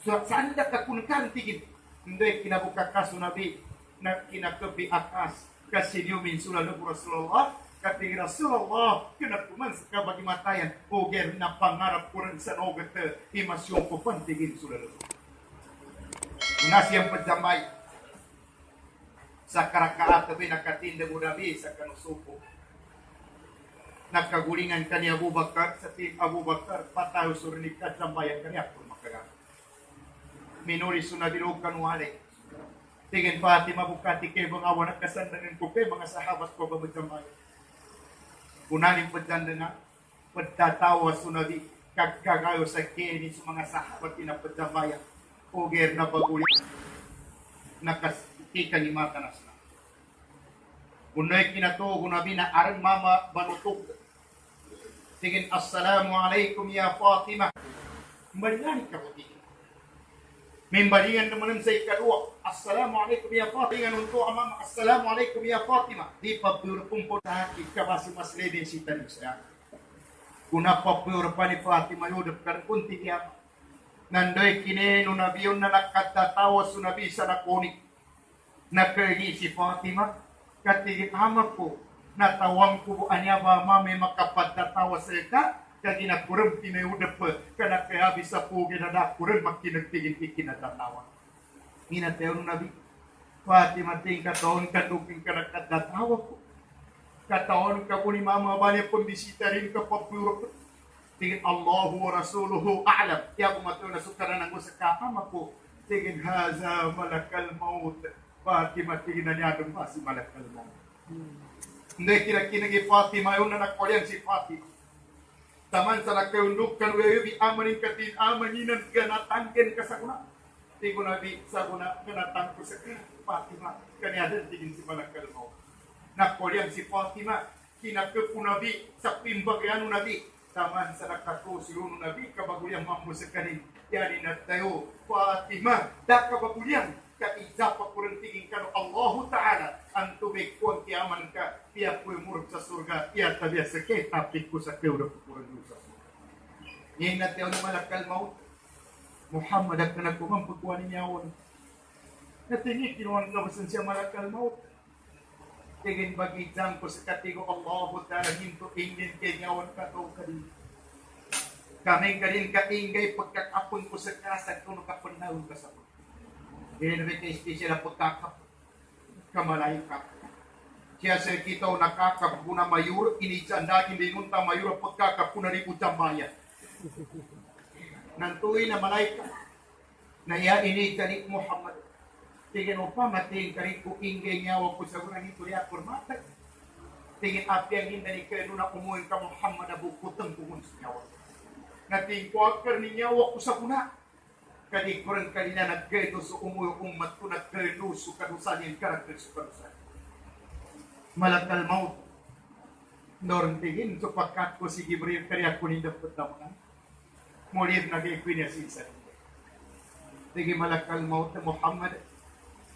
sandak ka kunkan tingin hindi kinabuka kaso nabi na kinakabi Akas kasi niyo sulalo po Rasulullah kati Rasulullah kinakuman sa bagi matayan o ger na pangarap ko rin sa nogat imasyon ko pantigin sulalo Nasi yang pejamay sa karakaat tabi nakatinda mo nabi sa kanusupo. Nakagulingan ka ni Abu Bakar sa tim Abu Bakar patayo surinig ka sambayan ka niya kung makagat. Minuri sunadilog kanuhali. Tingin Fatima bukati kay mga awan at kasandangan ko kay mga sahabat ko ba pejamay. Unaning pejanda na pagtatawa sunadi kagkagayo sa kini sa mga sahabat na pejamayan. Oger na baguli nakastika ni matanas na. Unay kinatugo nabi na arang mama banutog. Tingin assalamualaikum ya Fatima. Malingan ka puti. Membalingan naman sa ikadua. Assalamualaikum ya Fatima. Untuk mama assalamualaikum ya Fatima. Di pagpurpong po sa akin kabasi mas leden si tanig sa akin. Kuna pagpurpa ni Fatima yudap kan kunti niya. Nandoy kine no nabiyon na nakatatawa sa nabi sa nakunik. Nakali si Fatima, katigit hamak ko, natawang ko anya ba mami makapagtatawa sa ika, kagi nakurem tinayudap pa, kanakayabi sa pugi na nakurem makinagtigin-tigin na tatawa. Inatayo no nabi, Fatima ting kataon kaduging ka nakatatawa ko. Kataon ka po ni mama bali pambisita rin ka papuro tingin Allahu wa Rasuluhu a'lam. Kaya bumataw na sukaran ng sa kapama ko. Tingin haza malakal maut. Fatima tingin na niya doon si malakal maut. Hindi kinakinagi Fatima yung nanakwayan si Fatima. Taman sa nakayunduk kan wayabi amanin katin amaninan ganatangken ka sa kuna. Tingin nabi sa kuna ganatang ko sa Fatima. Kanya din tingin si malakal maut. Nakwayan si Fatima. Kinakapunabi sa pimbagyan nabi. Taman sa nakatusilun nabi kabagulyang mambo sa kanin. Yani na tayo, Fatima, da kabagulyang kaisa pa kurentingin ka no Allah Ta'ala ang tubig ko ang kiaman ka piya ko murag sa surga piya tabiya sa kay tapik ko sa kewra ko kuren sa surga. Ngayon na tayo na malakal maut Muhammad at kanagkumang pagkuhan niyawan. Natingin kinuhan labasan siya malakal maut. Tingin bagidang ko sa katigo Allah Ta'ala hinto ingin kenyawan ka to kadin. Kaming kadin kaingay pagkakapon ko sa kasag kung nakapanahon ka sa ko. Hindi na may special na pagkakap. Kamalay ka. Kaya sa kita o nakakap ko na mayuro, inidyan dahil linunta mayuro pagkakap ko na rin po tamaya. Nantuwi na malayka. Naya inidyan ni Muhammad. Tingin mo pa, mating karin ko ingay niya, wag ko sa gurang ito niya kurmatag. Tingin api ang hindi ni kayo na umuhin ka Muhammad na bukutang kumun sa niyawa. Nating ko akar ni niya, wag ko sa kuna. Kadi kurang kanina nagkaya sa umuhi umat ko, nagkaya so kadusan yung karakter so kadusan. Malakal maut. Norn tingin, so pagkat ko si Gibril, kaya ko nindap pagtamangan. Mulir na gaya ko niya sinsa. Tingin malakal maut na Muhammad,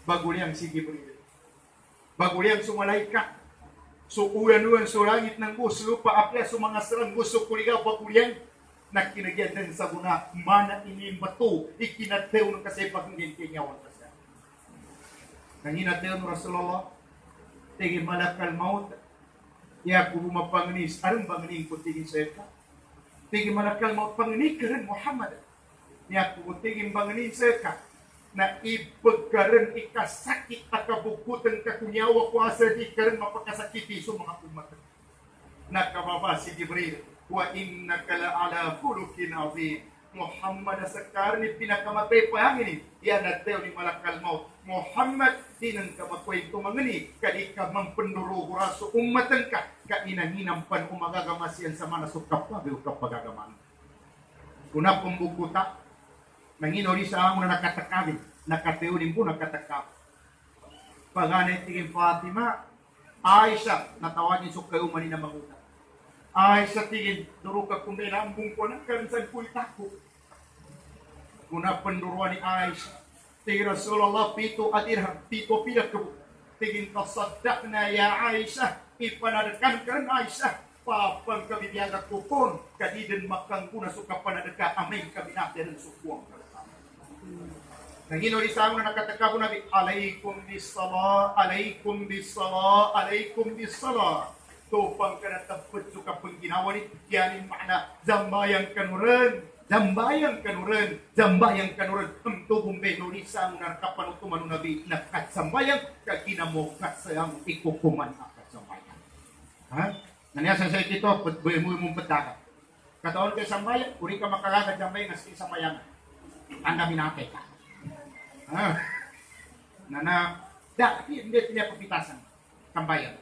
bagulyang si Gibril. Bagulyang sumalayka. So uyan-uyan sa langit ng Diyos, lupa apya sa mga sarang gusto kuligaw bagulyang nakinagyan din sa guna, mana ini bato, ikinateo ng kasipag ng kinyawan ka siya. Nanginateo ng Rasulullah, tingin malakal maut, Ya kubu mapangnis, arang bangning ko tingin sa ka. Tingin malakal mo pangni karen Muhammad. Ya kubu tingin bangnin sa ka. Na ipagkaran ikasakit akabukutan kakunyawa kuasa di karen mapakasakiti sa mga umat. Nakababa si Jibril, wa innaka la ala khuluqin azim. Muhammad sa karni pinakamatay pa hangin yan nateo ni malakal maut. Muhammad dinang kamakway tumangani kadi ka mampenduro raso ummatan ka kainanginam pan umagagamasian sa mana sukap pa bil kapagagaman. Kuna pembukuta nanginori sa amo na nakatakabi nakateo din po nakatakab. Panganay tingin Fatima Aisyah natawagin sa kayo mani na manguta. Aisyah tingin duro ka kumbela ambung ko na kansan kuy tako. Kuna penduruan ni Aisyah tingin Rasulullah pito adirham pito pidak kebu tingin tasaddaqna ya Aisyah ipanadakan kan Aisyah papan kami dianggap kupon kadiden makang kuna suka panadaka amin kami nate dan sukuang nangino di sama nakataka po nabi alaikum bissalah alaikum bissalah alaikum bissalah tupang kana tapet suka pengginawa ni yanin makna zambayang kanuren jambayang kanuren untuk bumbe nurisa ngunar kapanutuman nabi nakat sambayang kagina mo kasayang ikukuman akat sambayang. Ha? Nangyasa sa ito, buhay mo petaka. Kataon kay sambayang, uri ka makagagad jambayang as sambayang. Anda minake ka. Ha? Hindi pinapapitasan. Sambayang.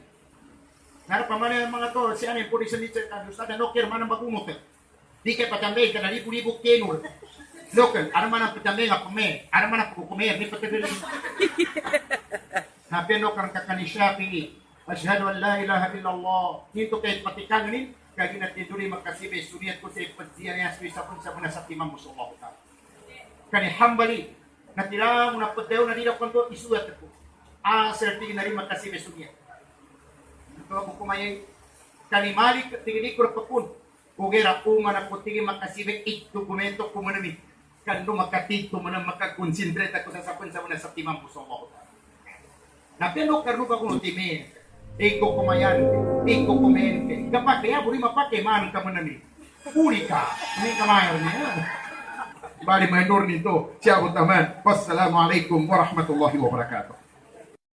Nara pamana mga to, si ano yung puri sa litsa, Ustad, nokir man ang magumot. Di kay patambay ka na libu-libu kenur. Lokan, ano man ang patambay nga pume, ano man ang pukumer, di patambay lang. Napino kang kakanisyapi, asyhadu an la ilaha illallah. Nito kay patikan ni, kaya ginatiduri magkasibe, suriyat ko sa ipagsiyan niya, sa pun sa muna sa timang musullah. Kani hambali, natilang napadew na nila kanto, isuat ko. Certain na rin magkasibe suriyat. Ito ako kumayay, kanimali, tingin ko rapapun. Kugera uma na putingi makasibik dokumento ko manami kando makatito man makakonsentrate ako sa sapon sa muna sa timang puso ko. Napeno karno ka kuno time. Iko kumayan, iko kumente. Kapag kaya buri mapake man ka manami. Uli ka, ni kamayo niya. Bali menor nito. Siya utaman. Wassalamualaikum warahmatullahi wabarakatuh.